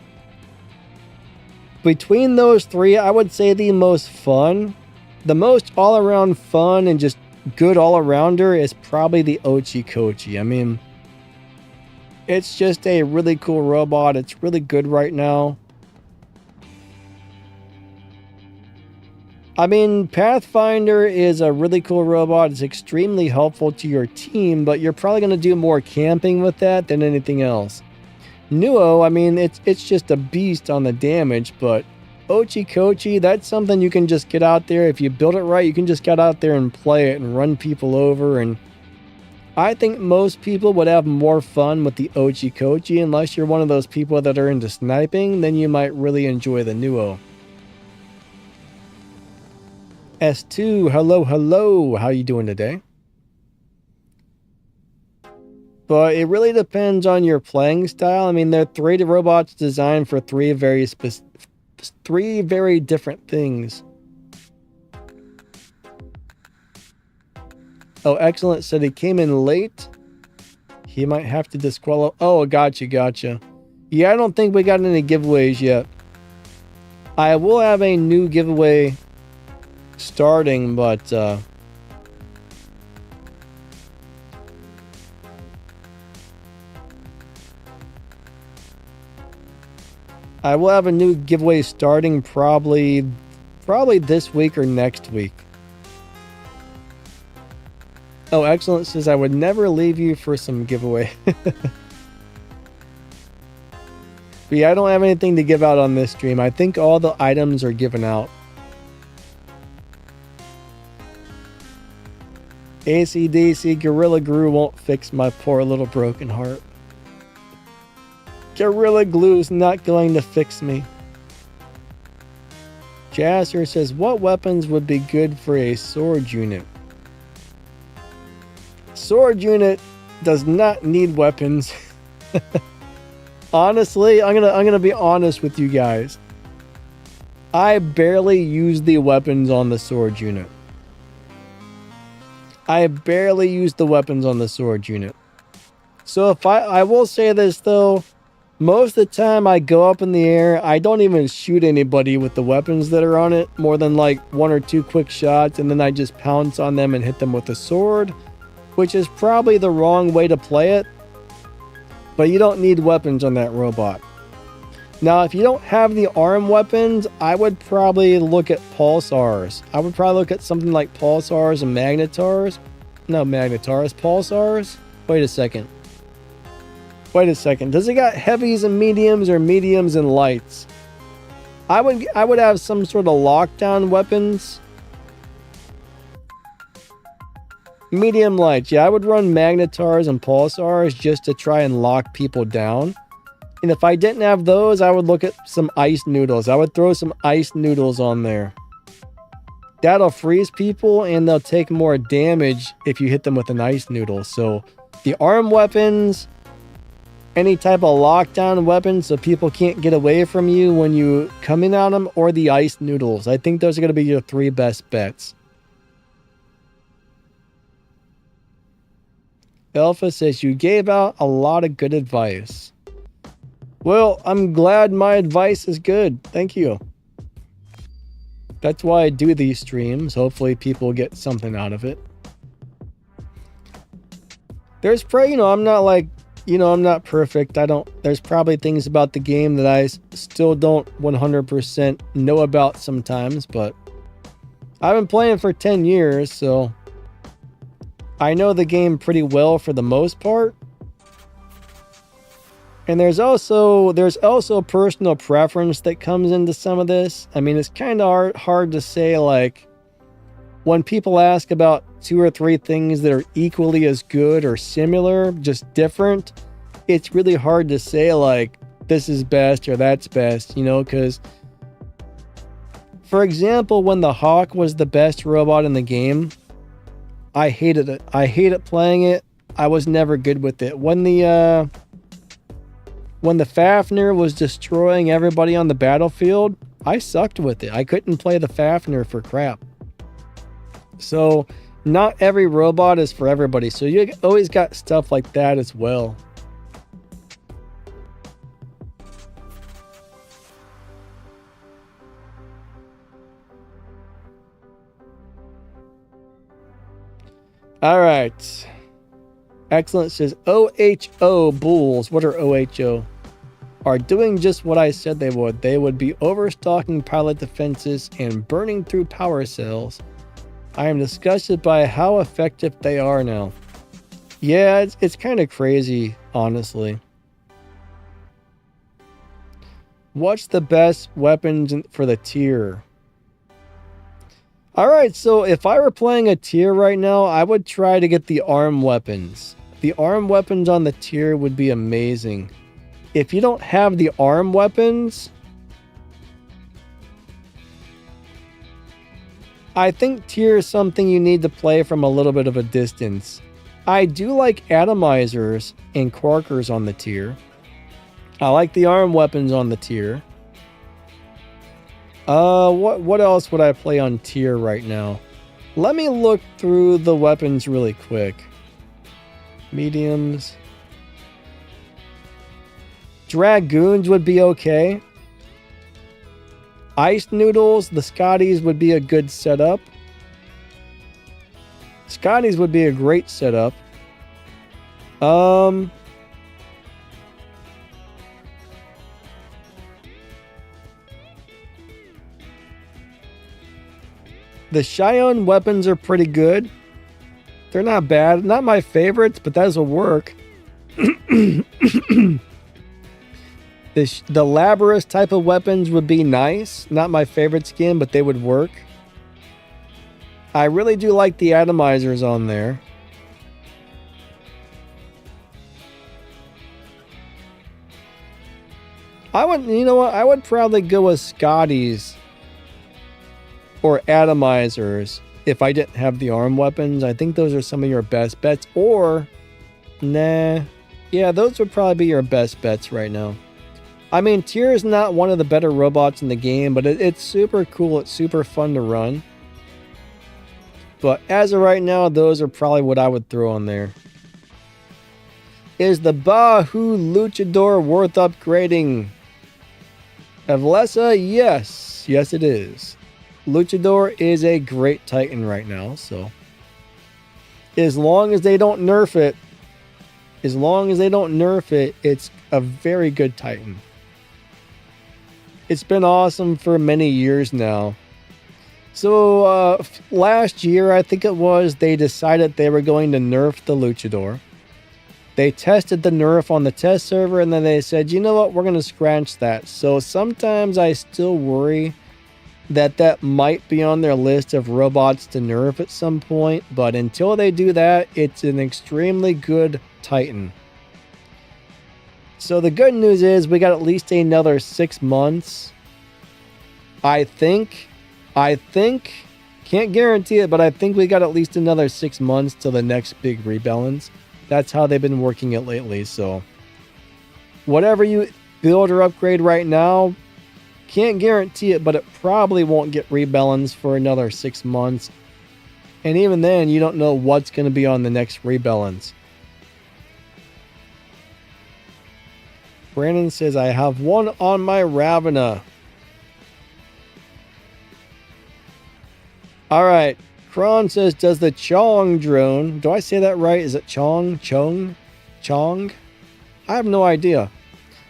between those three, I would say the most all-around fun and just good all-arounder is probably the Ochi-Kochi. I mean, it's just a really cool robot. It's really good right now. I mean, Pathfinder is a really cool robot. It's extremely helpful to your team, but you're probably going to do more camping with that than anything else. Nuo, I mean, it's just a beast on the damage, but Ochi-Kochi, that's something you can just get out there. If you build it right, you can just get out there and play it and run people over. And I think most people would have more fun with the Ochi-Kochi. Unless you're one of those people that are into sniping, then you might really enjoy the Nuo. S2, hello, hello. How you doing today? But it really depends on your playing style. I mean, they're 3D robots designed for three very different things. Oh, excellent. Said he came in late. He might have to disqualify. Oh, gotcha. Yeah, I don't think we got any giveaways yet. I will have a new giveaway starting, but I will have a new giveaway starting probably this week or next week. Oh, excellent. Says I would never leave you for some giveaway. But yeah, I don't have anything to give out on this stream. I think all the items are given out. AC/DC Gorilla Glue won't fix my poor little broken heart. Gorilla Glue's not going to fix me. Jasser says, what weapons would be good for a sword unit? Sword unit does not need weapons. Honestly, I'm gonna be honest with you guys. I barely use the weapons on the sword unit. So if I will say this though, most of the time I go up in the air, I don't even shoot anybody with the weapons that are on it, more than like 1 or 2 quick shots, and then I just pounce on them and hit them with a sword, which is probably the wrong way to play it. But you don't need weapons on that robot. Now, if you don't have the arm weapons, I would probably look at pulsars. I would probably look at something like pulsars and magnetars. No, magnetars, pulsars. Wait a second. Does it got heavies and mediums or mediums and lights? I would have some sort of lockdown weapons. Medium lights. Yeah, I would run magnetars and pulsars just to try and lock people down. And if I didn't have those, I would look at some ice noodles. I would throw some ice noodles on there. That'll freeze people and they'll take more damage if you hit them with an ice noodle. So the arm weapons, any type of lockdown weapons so people can't get away from you when you come in on them, or the ice noodles. I think those are going to be your 3 best bets. Alpha says you gave out a lot of good advice. Well, I'm glad my advice is good. Thank you. That's why I do these streams. Hopefully people get something out of it. There's probably, I'm not like, I'm not perfect. There's probably things about the game that I still don't 100% know about sometimes, but I've been playing for 10 years, so I know the game pretty well for the most part. And there's also personal preference that comes into some of this. I mean, it's kind of hard to say, like, when people ask about 2 or 3 things that are equally as good or similar, just different, it's really hard to say, like, this is best or that's best, because, for example, when the Hawk was the best robot in the game, I hated it. I hated playing it. I was never good with it. When the Fafnir was destroying everybody on the battlefield, I sucked with it. I couldn't play the Fafnir for crap. So not every robot is for everybody. So you always got stuff like that as well. All right. Excellent says OHO Bulls. What are OHO? Are doing just what I said they would. They would be overstocking pilot defenses and burning through power cells. I am disgusted by how effective they are now. Yeah, it's kind of crazy, honestly. What's the best weapons for the tier? Alright, so if I were playing a tier right now, I would try to get the arm weapons. The arm weapons on the tier would be amazing. If you don't have the arm weapons, I think tier is something you need to play from a little bit of a distance. I do like atomizers and corkers on the tier. I like the arm weapons on the tier. What else would I play on tier right now? Let me look through the weapons really quick. Mediums. Dragoons would be okay. Ice noodles, the Scotties would be a good setup. Scotties would be a great setup. The Cheyenne weapons are pretty good. They're not bad. Not my favorites, but those will work. The Labrys type of weapons would be nice. Not my favorite skin, but they would work. I really do like the atomizers on there. You know what? I would probably go with Scotties or atomizers if I didn't have the arm weapons. I think those are some of your best bets. Or, nah. Yeah, those would probably be your best bets right now. I mean, Tyr is not one of the better robots in the game, but it's super cool. It's super fun to run. But as of right now, those are probably what I would throw on there. Is the Bahu Luchador worth upgrading? Evlessa, yes. Yes, it is. Luchador is a great Titan right now, so. As long as they don't nerf it, it's a very good Titan. It's been awesome for many years now. So last year, I think it was, they decided they were going to nerf the Luchador. They tested the nerf on the test server, and then they said, you know what, we're going to scratch that. So sometimes I still worry that might be on their list of robots to nerf at some point. But until they do that, it's an extremely good Titan. So the good news is we got at least another 6 months. I think, can't guarantee it, but I think we got at least another 6 months till the next big rebalance. That's how they've been working it lately. So whatever you build or upgrade right now, can't guarantee it, but it probably won't get rebalanced for another 6 months. And even then, you don't know what's going to be on the next rebalance. Brandon says, I have one on my Ravena. Alright. Kron says, does the Chong drone, do I say that right? Is it Chong? I have no idea.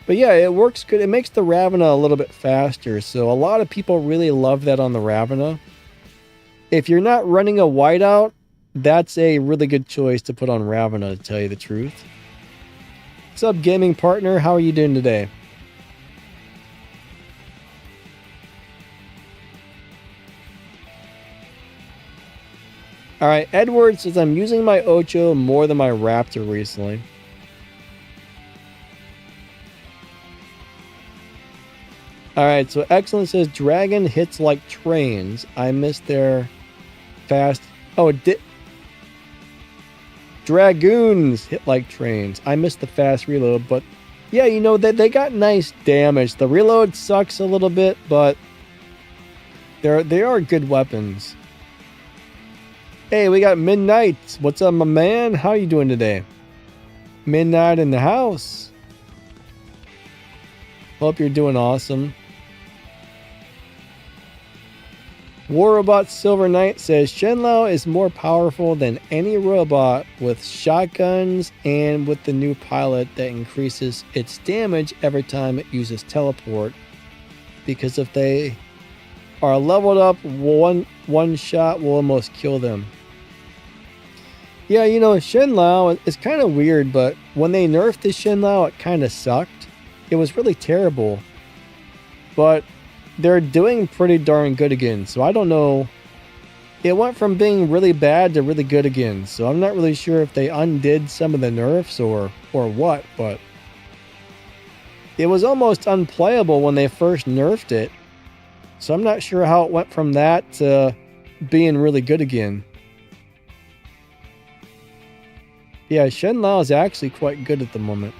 But yeah, it works good. It makes the Ravena a little bit faster. So a lot of people really love that on the Ravena. If you're not running a whiteout, that's a really good choice to put on Ravena, to tell you the truth. What's up, gaming partner? How are you doing today? Alright, Edward says, I'm using my Ocho more than my Raptor recently. Alright, so Excellent says, Dragon hits like trains. I missed their fast... Oh, Dragoons hit like trains. I missed the fast reload, but yeah, you know, they got nice damage. The reload sucks a little bit, but they are good weapons. Hey, we got Midnight. What's up, my man? How you doing today? Midnight in the house. Hope you're doing awesome. War Robot Silver Knight says Shenlao is more powerful than any robot with shotguns and with the new pilot that increases its damage every time it uses teleport. Because if they are leveled up, one shot will almost kill them. Yeah, you know, Shenlao is kind of weird, but when they nerfed the Shenlao, it kind of sucked. It was really terrible. But they're doing pretty darn good again, so I don't know. It went from being really bad to really good again, so I'm not really sure if they undid some of the nerfs or what, but it was almost unplayable when they first nerfed it. So I'm not sure how it went from that to being really good again. Yeah, Shen Lao is actually quite good at the moment.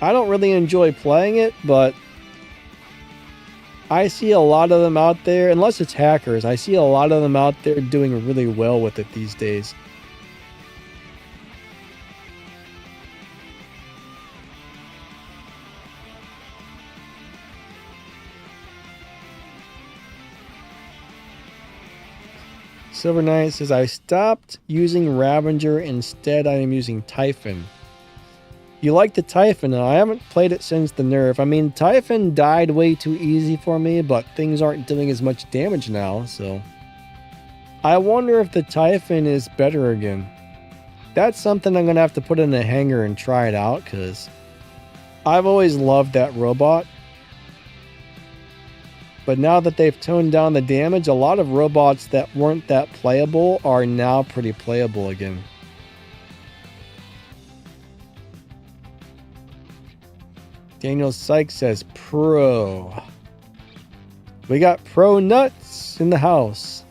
I don't really enjoy playing it, but I see a lot of them out there, unless it's hackers, I see a lot of them out there doing really well with it these days. Silver Knight says, I stopped using Ravager, instead I am using Typhon. You like the Typhon? I haven't played it since the nerf. I mean, Typhon died way too easy for me, but things aren't doing as much damage now, so... I wonder if the Typhon is better again. That's something I'm going to have to put in a hangar and try it out, because I've always loved that robot. But now that they've toned down the damage, a lot of robots that weren't that playable are now pretty playable again. Daniel Sykes says pro. We got pro nuts in the house.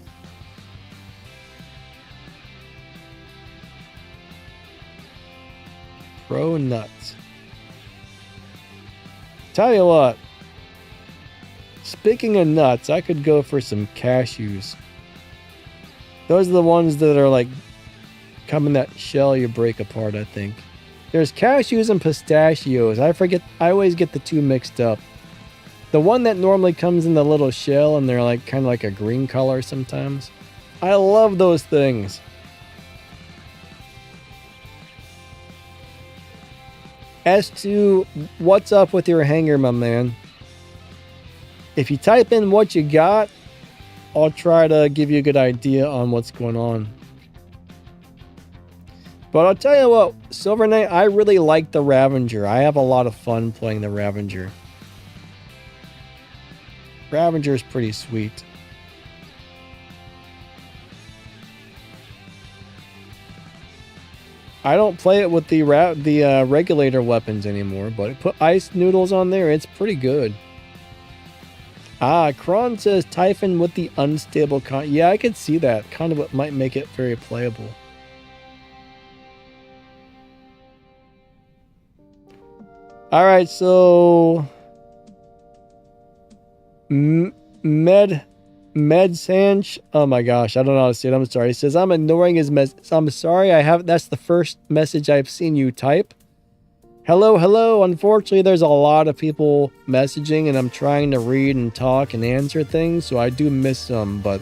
Pro nuts. Tell you what. Speaking of nuts, I could go for some cashews. Those are the ones that are like come in that shell you break apart, I think. There's cashews and pistachios. I always get the two mixed up. The one that normally comes in the little shell and they're like kind of like a green color sometimes. I love those things. S2, what's up with your hanger, my man? If you type in what you got, I'll try to give you a good idea on what's going on. But I'll tell you what, Silver Knight, I really like the Ravager. I have a lot of fun playing the Ravager. Ravager's pretty sweet. I don't play it with the regulator weapons anymore, but put ice noodles on there, it's pretty good. Ah, Kron says Typhon with the unstable yeah, I could see that. Kind of what might make it very playable. Alright, so... Med Sanch. Oh my gosh, I don't know how to say it. I'm sorry. He says, I'm ignoring his message. I'm sorry, that's the first message I've seen you type. Hello, hello. Unfortunately, there's a lot of people messaging and I'm trying to read and talk and answer things, so I do miss some, but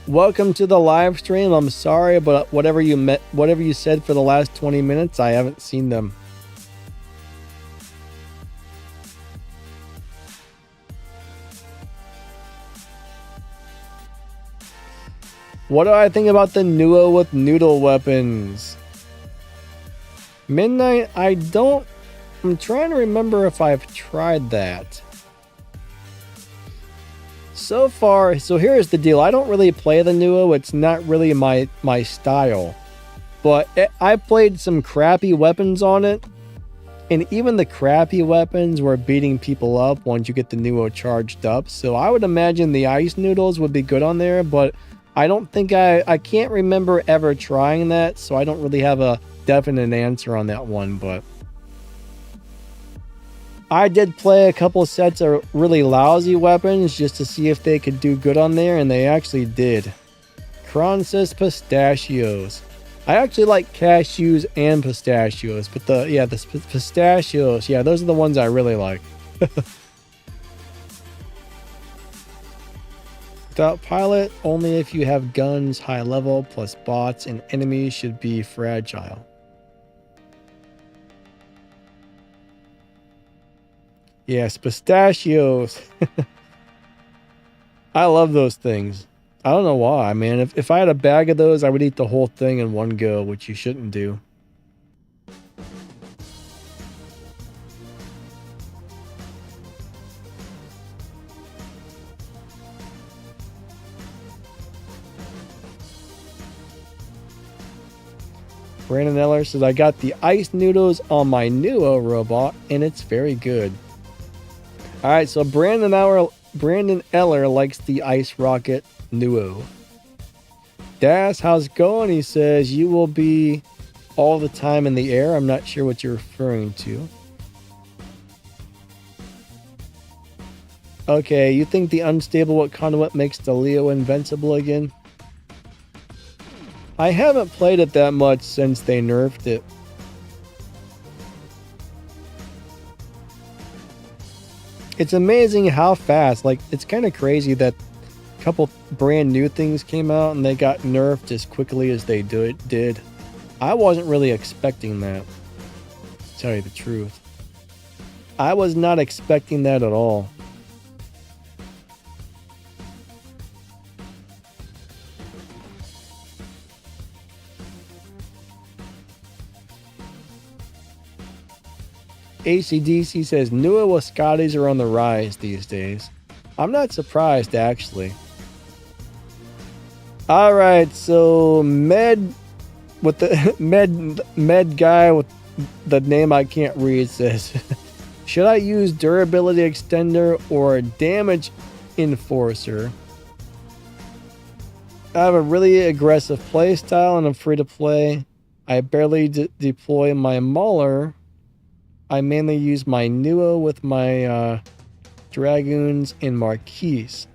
welcome to the live stream. I'm sorry, but whatever you said for the last 20 minutes, I haven't seen them. What do I think about the Nuo with noodle weapons? Midnight, I'm trying to remember if I've tried that. So far, so here's the deal. I don't really play the Nuo. It's not really my style. But I played some crappy weapons on it. And even the crappy weapons were beating people up once you get the Nuo charged up. So I would imagine the ice noodles would be good on there. But I don't think I can't remember ever trying that. So I don't really have a definite answer on that one, but I did play a couple sets of really lousy weapons just to see if they could do good on there, and they actually did. Kron says pistachios. I actually like cashews and pistachios, but the pistachios, yeah, those are the ones I really like. Without pilot, only if you have guns, high level, plus bots, and enemies should be fragile. Yes, pistachios. I love those things. I don't know why, man. If I had a bag of those, I would eat the whole thing in one go, which you shouldn't do. Brandon Eller says, I got the ice noodles on my Nuo robot, and it's very good. Alright, so Brandon Brandon Eller likes the Ice Rocket Nuo. Das, how's it going? He says, you will be all the time in the air. I'm not sure what you're referring to. Okay, you think the unstable conduit makes the Leo invincible again? I haven't played it that much since they nerfed it. It's amazing how fast, like, it's kind of crazy that a couple brand new things came out and they got nerfed as quickly as they did. I wasn't really expecting that, to tell you the truth. I was not expecting that at all. ACDC says Nua Wascatis are on the rise these days. I'm not surprised, actually. Alright, so Med with the Med guy with the name I can't read says, should I use durability extender or damage enforcer? I have a really aggressive playstyle and I'm free to play. I barely deploy my Mauler. I mainly use my Nuo with my Dragoons and Marquise.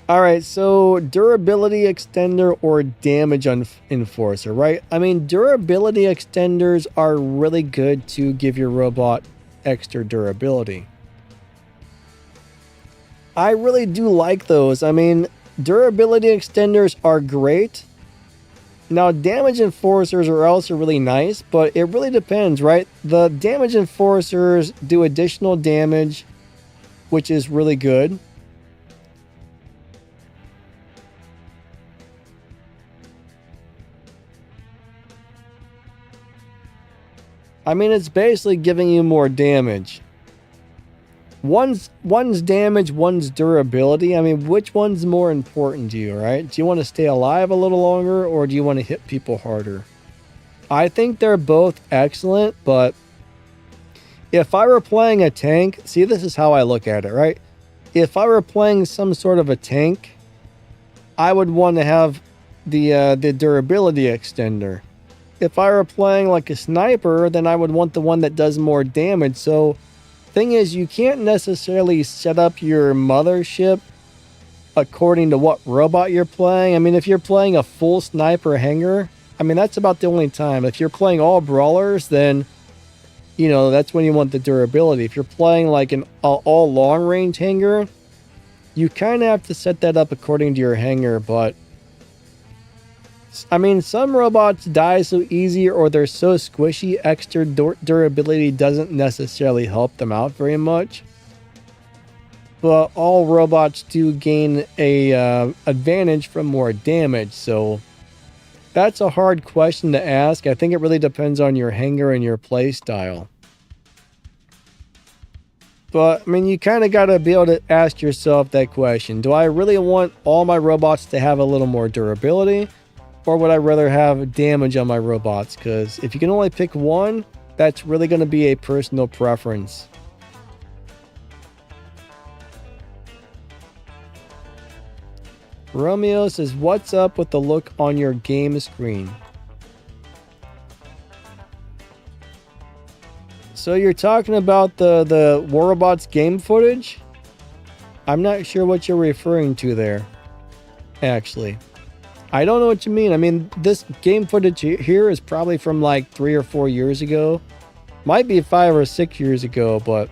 Alright, so durability extender or damage enforcer, right? I mean, durability extenders are really good to give your robot extra durability. I really do like those. I mean, durability extenders are great. Now, damage enforcers are also really nice, but it really depends, right? The damage enforcers do additional damage, which is really good. I mean, it's basically giving you more damage. One's damage, one's durability. I mean, which one's more important to you, right? Do you want to stay alive a little longer or do you want to hit people harder? I think they're both excellent, but if I were playing a tank, see, this is how I look at it, right? If I were playing some sort of a tank, I would want to have the durability extender. If I were playing like a sniper, then I would want the one that does more damage. So thing is, you can't necessarily set up your mothership according to what robot you're playing. I mean, if you're playing a full sniper Hangar, I mean, that's about the only time. If you're playing all brawlers, then, you know, that's when you want the durability. If you're playing like an all long range Hangar, you kind of have to set that up according to your Hangar. But I mean, some robots die so easy or they're so squishy, extra durability doesn't necessarily help them out very much. But all robots do gain a advantage from more damage, so that's a hard question to ask. I think it really depends on your Hangar and your play style. But, I mean, you kind of got to be able to ask yourself that question. Do I really want all my robots to have a little more durability? Or would I rather have damage on my robots? Because if you can only pick one, that's really going to be a personal preference. Romeo says, what's up with the look on your game screen? So you're talking about the War Robots game footage? I'm not sure what you're referring to there, actually. I don't know what you mean. I mean, this game footage here is probably from like 3 or 4 years ago. Might be 5 or 6 years ago, but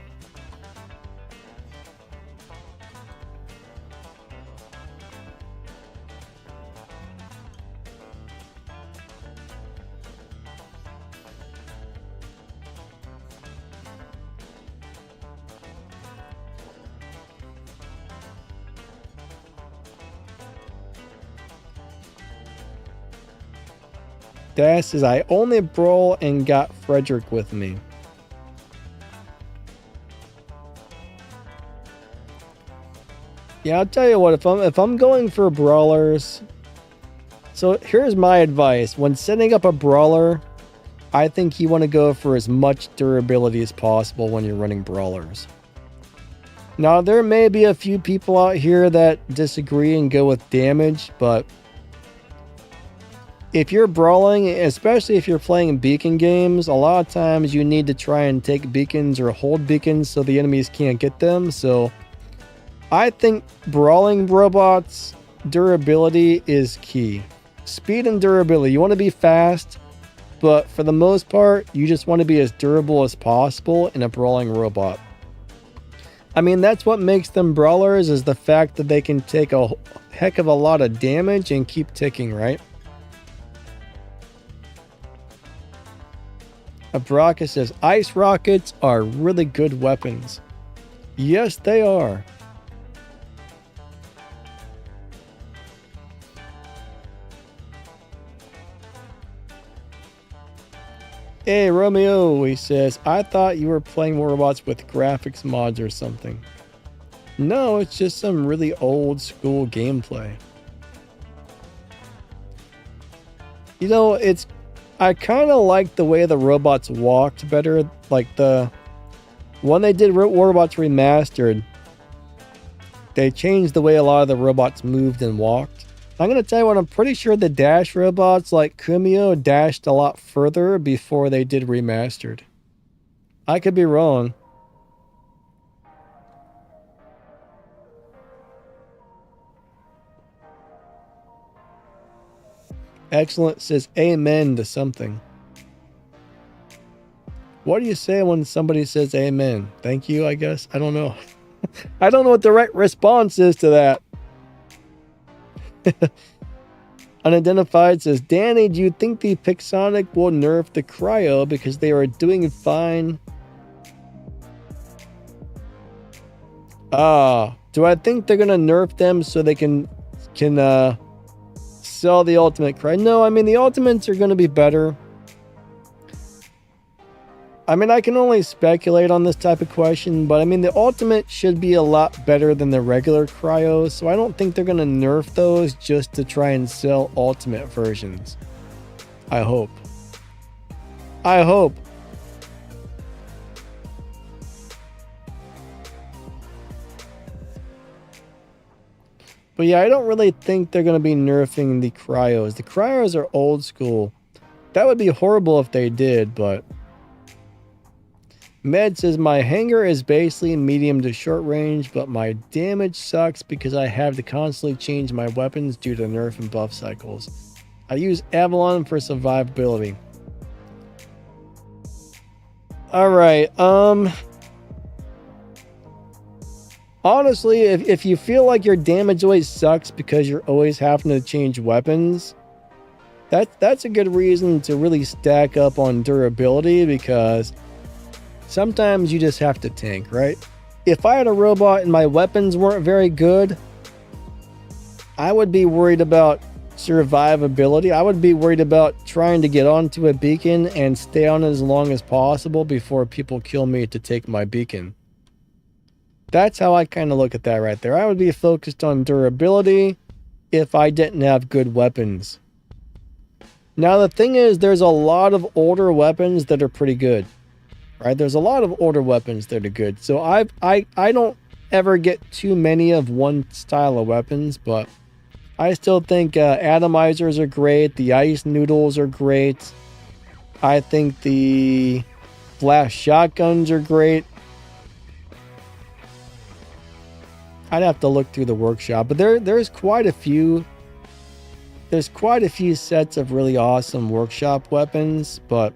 Dash says, I only brawl and got Frederick with me. Yeah, I'll tell you what, if I'm going for brawlers, so here's my advice. When setting up a brawler, I think you want to go for as much durability as possible when you're running brawlers. Now, there may be a few people out here that disagree and go with damage, but if you're brawling, especially if you're playing beacon games, a lot of times you need to try and take beacons or hold beacons so the enemies can't get them. So I think brawling robots, durability is key. Speed and durability. You want to be fast, but for the most part, you just want to be as durable as possible in a brawling robot. I mean, that's what makes them brawlers, is the fact that they can take a heck of a lot of damage and keep ticking, right? Abraka says, ice rockets are really good weapons. Yes, they are. Hey, Romeo, he says, I thought you were playing robots with graphics mods or something. No, it's just some really old school gameplay. You know, I kind of like the way the robots walked better. Like when they did Robots Remastered, they changed the way a lot of the robots moved and walked. I'm going to tell you what, I'm pretty sure the dash robots like Kumio dashed a lot further before they did Remastered. I could be wrong. Excellent says amen to something. What do you say when somebody says amen? Thank you, I guess? I don't know. I don't know what the right response is to that. Unidentified says, Danny, do you think the Pixonic will nerf the cryo because they are doing fine? Do I think they're gonna nerf them so they can sell the ultimate cryo? No, I mean the ultimates are gonna be better. I mean, I can only speculate on this type of question, but I mean, the ultimate should be a lot better than the regular cryo, so I don't think they're going to nerf those just to try and sell ultimate versions. I hope. I hope. But yeah, I don't really think they're going to be nerfing the cryos. The cryos are old school. That would be horrible if they did, but... Med says, my Hangar is basically medium to short range, but my damage sucks because I have to constantly change my weapons due to nerf and buff cycles. I use Avalon for survivability. Alright, honestly, if you feel like your damage always sucks because you're always having to change weapons, that's a good reason to really stack up on durability, because sometimes you just have to tank, right? If I had a robot and my weapons weren't very good, I would be worried about survivability. I would be worried about trying to get onto a beacon and stay on as long as possible before people kill me to take my beacon. That's how I kind of look at that right there. I would be focused on durability if I didn't have good weapons. Now the thing is, there's a lot of older weapons that are pretty good. Right, there's a lot of older weapons that are good. So I don't ever get too many of one style of weapons, but I still think atomizers are great. The ice noodles are great. I think the blast shotguns are great. I'd have to look through the workshop, but there's quite a few. There's quite a few sets of really awesome workshop weapons, but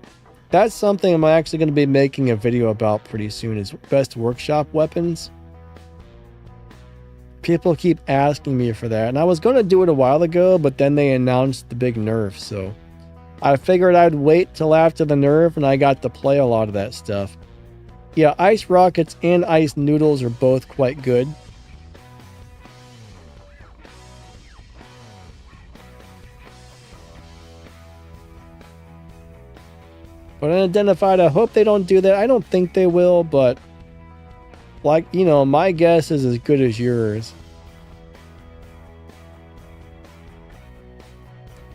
that's something I'm actually going to be making a video about pretty soon, is best workshop weapons. People keep asking me for that, and I was going to do it a while ago, but then they announced the big nerf, so I figured I'd wait till after the nerf, and I got to play a lot of that stuff. Yeah, ice rockets and ice noodles are both quite good. But unidentified, I hope they don't do that. I don't think they will, but like, you know, my guess is as good as yours.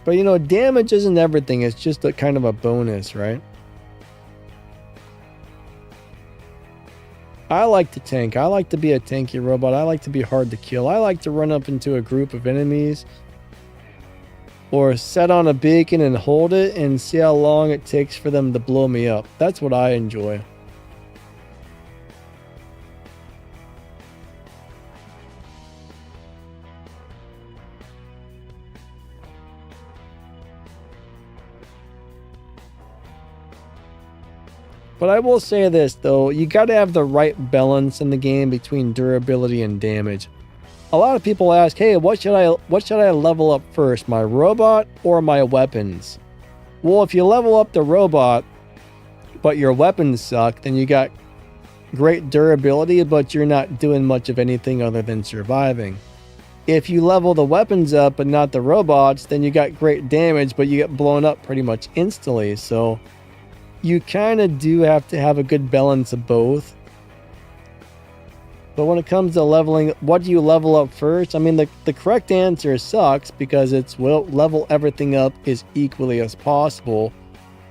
But you know, damage isn't everything. It's just a kind of a bonus, right? I like to tank. I like to be a tanky robot. I like to be hard to kill. I like to run up into a group of enemies or set on a beacon and hold it and see how long it takes for them to blow me up. That's what I enjoy. But I will say this though, you got to have the right balance in the game between durability and damage. A lot of people ask, "Hey, what should I level up first, my robot or my weapons?" Well, if you level up the robot but your weapons suck, then you got great durability, but you're not doing much of anything other than surviving. If you level the weapons up but not the robots, then you got great damage, but you get blown up pretty much instantly. So you kind of do have to have a good balance of both. But when it comes to leveling, what do you level up first? I mean, the correct answer sucks because it's, well, level everything up as equally as possible.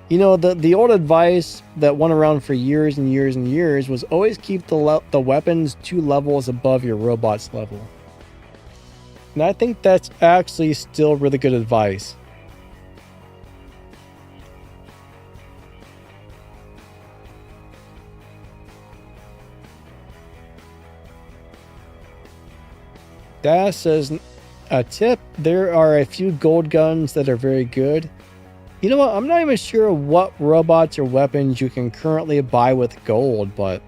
You know, the old advice that went around for years and years and years was always keep the weapons 2 levels above your robot's level. And I think that's actually still really good advice. Das says, a tip, there are a few gold guns that are very good. You know what, I'm not even sure what robots or weapons you can currently buy with gold, but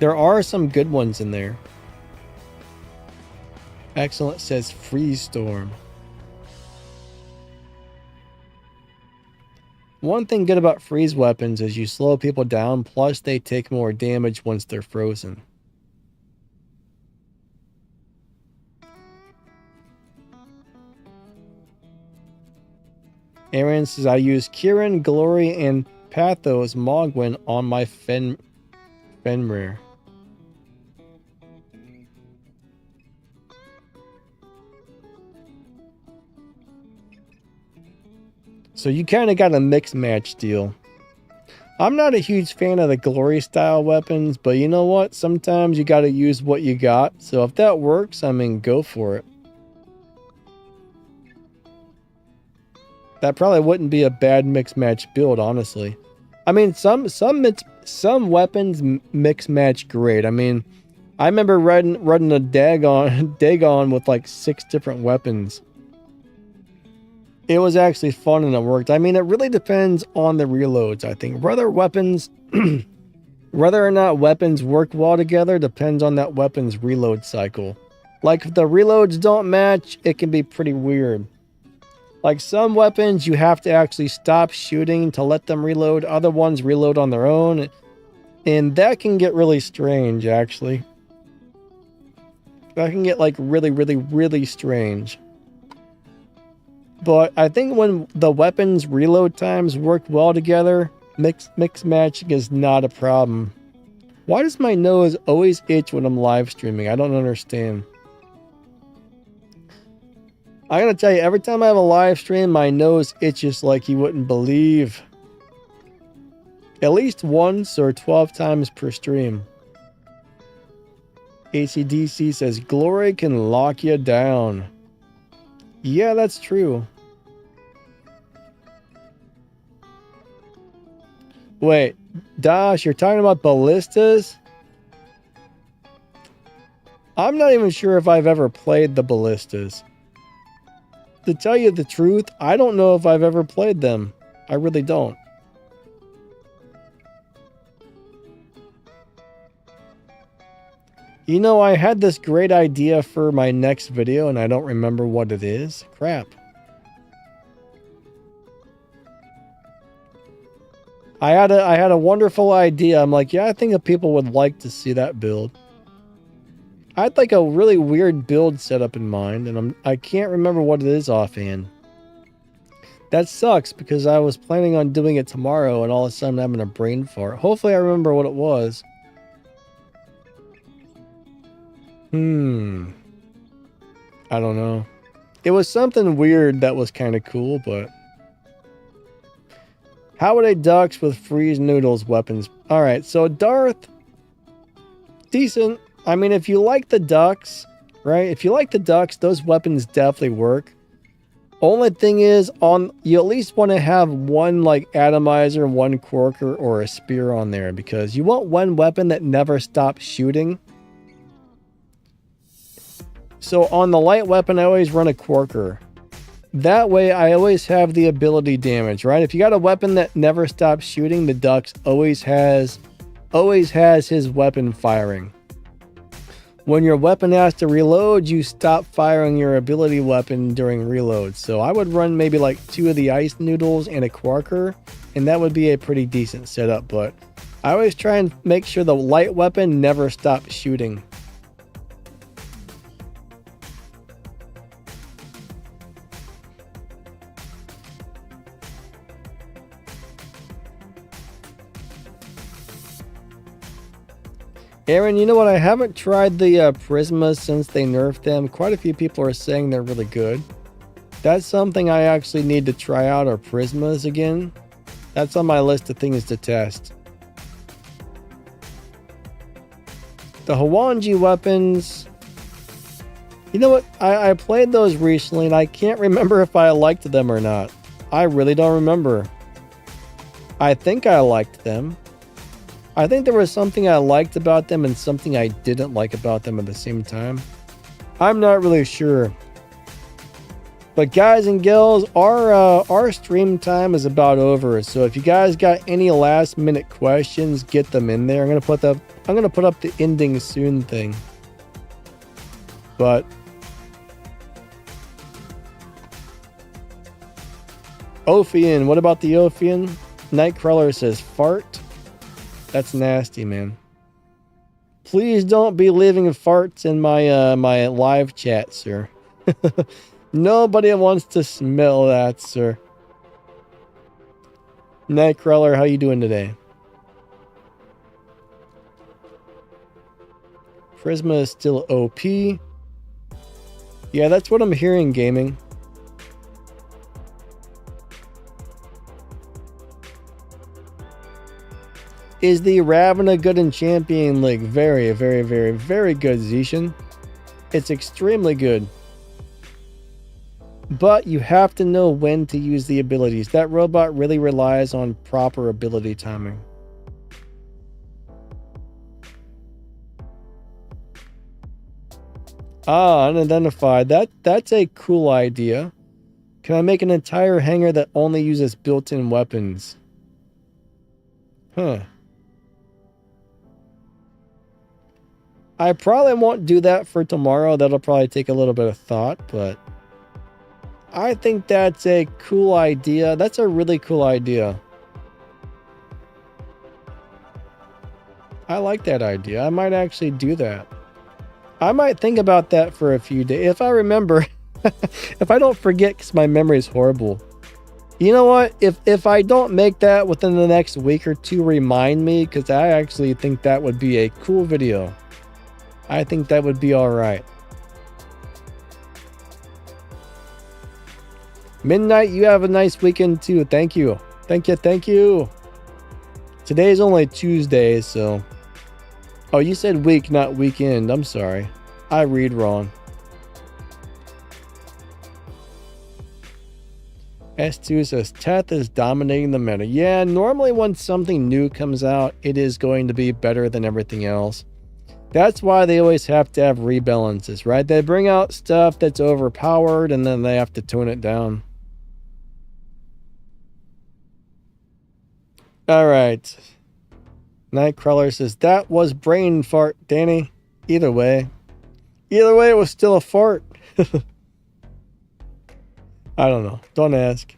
there are some good ones in there. Excellent says Freeze Storm. One thing good about freeze weapons is you slow people down, plus they take more damage once they're frozen. Aaron says, I use Kieran, Glory, and Pathos Mogwin on my Fenrir. So you kind of got a mix match deal. I'm not a huge fan of the Glory style weapons, but you know what? Sometimes you got to use what you got. So if that works, I mean, go for it. That probably wouldn't be a bad mix match build, honestly. I mean, some weapons mix match great. I mean, I remember running a Dagon with like 6 different weapons. It was actually fun and it worked. I mean, it really depends on the reloads, I think. Whether or not weapons work well together depends on that weapon's reload cycle. Like, if the reloads don't match, it can be pretty weird. Like, some weapons you have to actually stop shooting to let them reload. Other ones reload on their own. And that can get really strange, actually. That can get, like, really, really, really strange. But I think when the weapons reload times work well together, mix matching is not a problem. Why does my nose always itch when I'm live streaming? I don't understand. I gotta tell you, every time I have a live stream, my nose itches like you wouldn't believe. At least once or 12 times per stream. ACDC says, Glory can lock you down. Yeah, that's true. Wait, Dash, you're talking about ballistas? I'm not even sure if I've ever played the ballistas. To tell you the truth, I don't know if I've ever played them. I really don't. You know, I had this great idea for my next video and I don't remember what it is. Crap. I had a wonderful idea. I'm like, yeah, I think that people would like to see that build. I had like a really weird build set up in mind, and I can't remember what it is offhand. That sucks because I was planning on doing it tomorrow, and all of a sudden I'm having a brain fart. Hopefully I remember what it was. I don't know. It was something weird that was kind of cool, but... How would a Dux with freeze noodles weapons? Alright, so Darth... decent. I mean, if you like the ducks, right? If you like the ducks, those weapons definitely work. Only thing is, you at least want to have one like atomizer, one corker, or a spear on there, because you want one weapon that never stops shooting. So on the light weapon, I always run a corker. That way, I always have the ability damage, right? If you got a weapon that never stops shooting, the ducks always has his weapon firing. When your weapon has to reload, you stop firing your ability weapon during reload. So I would run maybe like 2 of the ice noodles and a quarker, and that would be a pretty decent setup. But I always try and make sure the light weapon never stops shooting. Aaron, you know what? I haven't tried the Prismas since they nerfed them. Quite a few people are saying they're really good. That's something I actually need to try out, are Prismas again. That's on my list of things to test. The Hawanji weapons. You know what? I played those recently and I can't remember if I liked them or not. I really don't remember. I think I liked them. I think there was something I liked about them and something I didn't like about them at the same time. I'm not really sure. But guys and gals, our stream time is about over. So if you guys got any last minute questions, get them in there. I'm gonna put up the ending soon thing. But Ophian, what about the Ophian? Nightcrawler says fart. That's nasty, man. Please don't be leaving farts in my my live chat, sir. Nobody wants to smell that, sir. Nightcrawler, how you doing today? Prisma is still OP. Yeah, that's what I'm hearing, gaming. Is the Ravena good in Champion League? Very, very, very, very good, Zishan. It's extremely good. But you have to know when to use the abilities. That robot really relies on proper ability timing. Ah, unidentified. That's a cool idea. Can I make an entire hangar that only uses built-in weapons? Huh. I probably won't do that for tomorrow. That'll probably take a little bit of thought, but I think that's a cool idea. That's a really cool idea. I like that idea. I might actually do that. I might think about that for a few days. If I remember, if I don't forget, because my memory is horrible. You know what? If I don't make that within the next week or two, remind me, because I actually think that would be a cool video. I think that would be all right. Midnight, you have a nice weekend too. Thank you. Thank you. Thank you. Today's only Tuesday, so... Oh, you said week, not weekend. I'm sorry. I read wrong. S2 says, Teth is dominating the meta. Yeah, normally when something new comes out, it is going to be better than everything else. That's why they always have to have rebalances, right? They bring out stuff that's overpowered and then they have to tone it down. All right. Nightcrawler says, that was brain fart, Danny. Either way, it was still a fart. I don't know. Don't ask.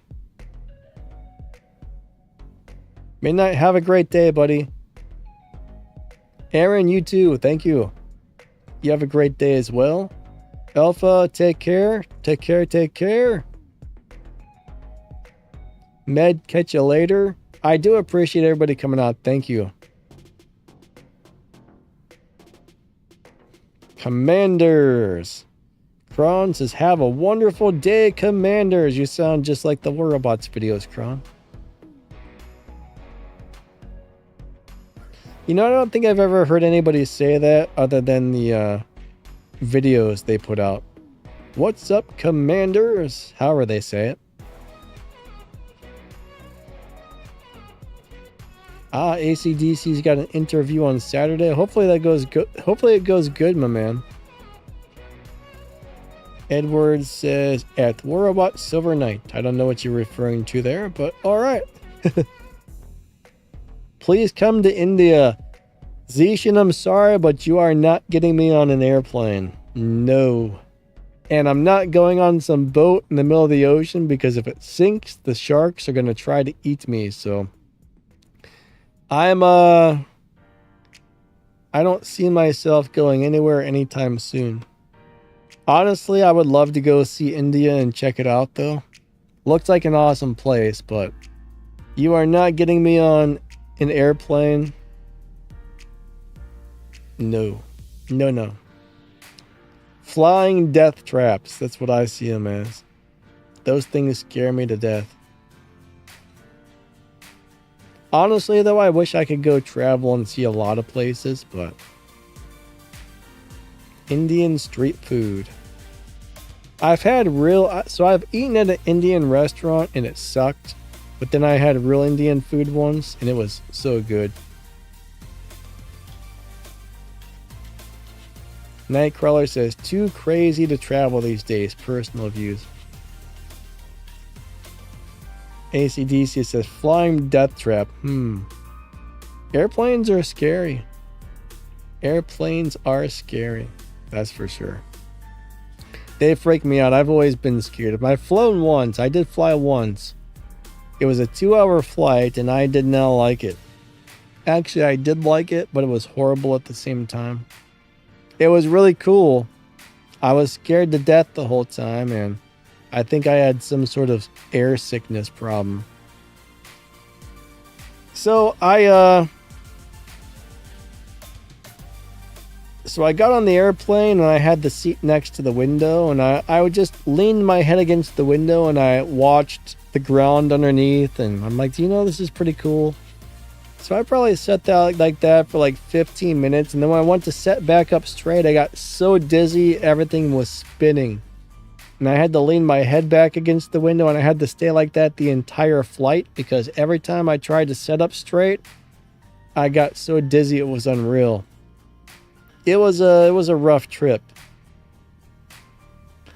Midnight, have a great day, buddy. Aaron, you too. Thank you. You have a great day as well. Alpha, take care. Take care. Take care. Med, catch you later. I do appreciate everybody coming out. Thank you. Commanders. Kron says, have a wonderful day, Commanders. You sound just like the Robots videos, Kron. You know, I don't think I've ever heard anybody say that other than the videos they put out. What's up, commanders? However they say it. AC/DC's got an interview on Saturday. Hopefully that goes good. Hopefully it goes good, my man. Edwards says, at Warrobot Silver Knight. I don't know what you're referring to there, but alright. Please come to India. Zishan, I'm sorry, but you are not getting me on an airplane. No. And I'm not going on some boat in the middle of the ocean because if it sinks, the sharks are going to try to eat me. So I don't see myself going anywhere anytime soon. Honestly, I would love to go see India and check it out though. Looks like an awesome place, but you are not getting me on an airplane. No. No. Flying death traps. That's what I see them as. Those things scare me to death. Honestly, though, I wish I could go travel and see a lot of places, but... Indian street food. I've eaten at an Indian restaurant and it sucked. But then I had real Indian food once and it was so good. Nightcrawler says, too crazy to travel these days. Personal views. AC/DC says, flying death trap. Airplanes are scary. Airplanes are scary. That's for sure. They freak me out. I've always been scared. I've flown once. I did fly once. It was a 2-hour flight and I did not like it. Actually, I did like it, but it was horrible at the same time. It was really cool. I was scared to death the whole time and I think I had some sort of air sickness problem. So I got on the airplane and I had the seat next to the window and I would just lean my head against the window and I watched the ground underneath and I'm like, you know, this is pretty cool. So I probably sat there like that for like 15 minutes and then when I went to set back up straight, I got so dizzy, everything was spinning. And I had to lean my head back against the window and I had to stay like that the entire flight because every time I tried to set up straight, I got so dizzy it was unreal. It was a rough trip.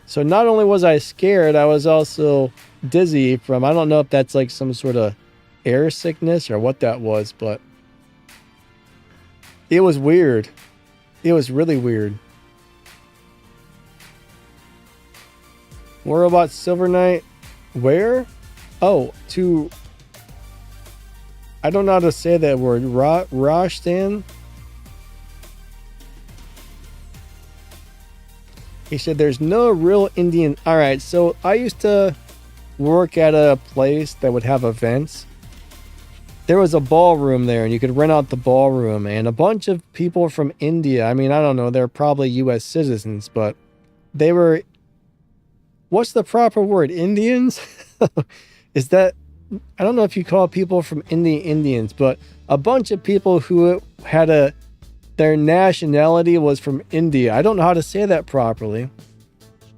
So not only was I scared, I was also dizzy from, I don't know if that's like some sort of air sickness or what that was, but it was weird. It was really weird. Warrobot Silver Knight, where? Oh, to, I don't know how to say that word. Rajasthan? He said there's no real Indian. All right, so I used to work at a place that would have events. There was a ballroom there and you could rent out the ballroom and a bunch of people from India. I mean, I don't know, they're probably US citizens, but they were, what's the proper word? Indians? Is that, I don't know if you call people from India Indians, but a bunch of people who had their nationality was from India. I don't know how to say that properly,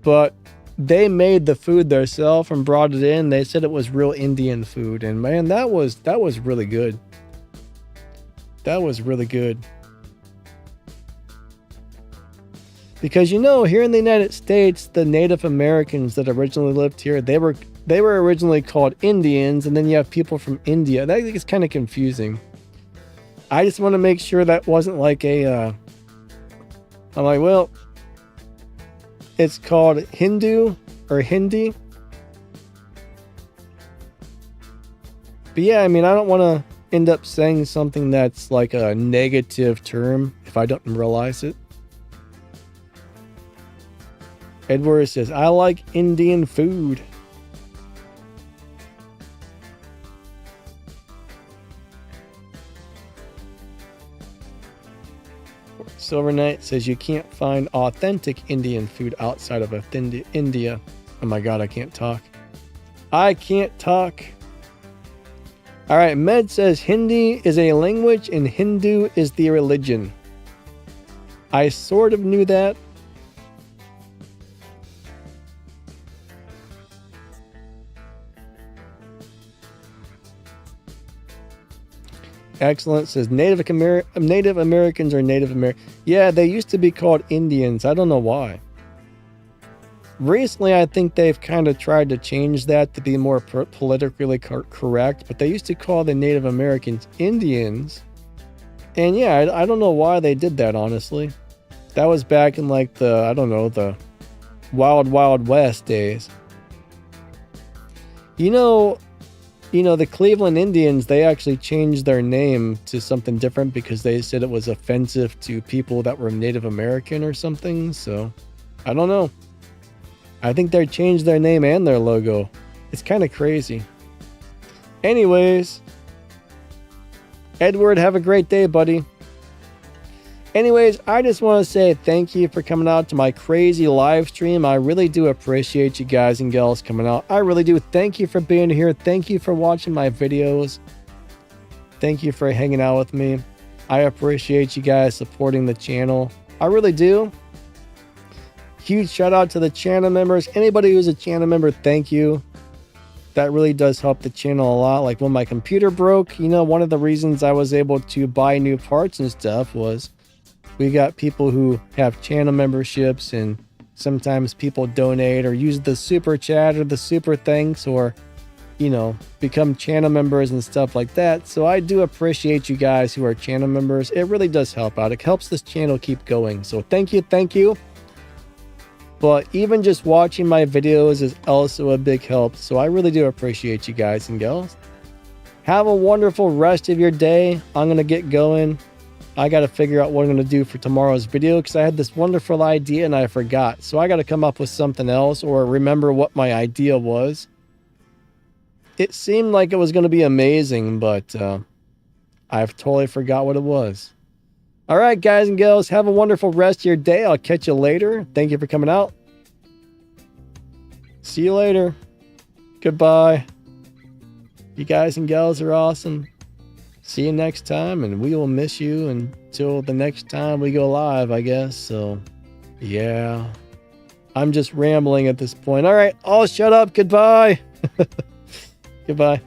but they made the food themselves and brought it in. They said it was real Indian food. And man, that was really good. That was really good. Because, you know, here in the United States, the Native Americans that originally lived here, they were originally called Indians. And then you have people from India. That is kind of confusing. I just want to make sure that wasn't like I'm like, well, it's called Hindu or Hindi. But yeah, I mean, I don't want to end up saying something that's like a negative term if I don't realize it. Edward says, I like Indian food. Silver Knight says you can't find authentic Indian food outside of India. Oh my god, I can't talk. I can't talk. All right, Med says Hindi is a language and Hindu is the religion. I sort of knew that. Excellent says Native Americans or Native American. Yeah, they used to be called Indians. I don't know why. Recently, I think they've kind of tried to change that to be more politically correct, but they used to call the Native Americans Indians. And yeah, I don't know why they did that, honestly. That was back in like the, I don't know, the Wild Wild West days. You know, the Cleveland Indians, they actually changed their name to something different because they said it was offensive to people that were Native American or something. So, I don't know. I think they changed their name and their logo. It's kind of crazy. Anyways, Edward, have a great day, buddy. Anyways, I just want to say thank you for coming out to my crazy live stream. I really do appreciate you guys and gals coming out. I really do. Thank you for being here. Thank you for watching my videos. Thank you for hanging out with me. I appreciate you guys supporting the channel. I really do. Huge shout out to the channel members. Anybody who's a channel member, thank you. That really does help the channel a lot. Like when my computer broke, one of the reasons I was able to buy new parts and stuff was we got people who have channel memberships, and sometimes people donate or use the super chat or the super thanks or, become channel members and stuff like that. So I do appreciate you guys who are channel members. It really does help out. It helps this channel keep going. So thank you. Thank you. But even just watching my videos is also a big help. So I really do appreciate you guys and gals. Have a wonderful rest of your day. I'm going to get going. I got to figure out what I'm going to do for tomorrow's video because I had this wonderful idea and I forgot. So I got to come up with something else or remember what my idea was. It seemed like it was going to be amazing, but I've totally forgot what it was. All right, guys and gals, have a wonderful rest of your day. I'll catch you later. Thank you for coming out. See you later. Goodbye. You guys and gals are awesome. See you next time, and we will miss you until the next time we go live, I guess. So, yeah. I'm just rambling at this point. All right, I'll shut up. Goodbye. Goodbye.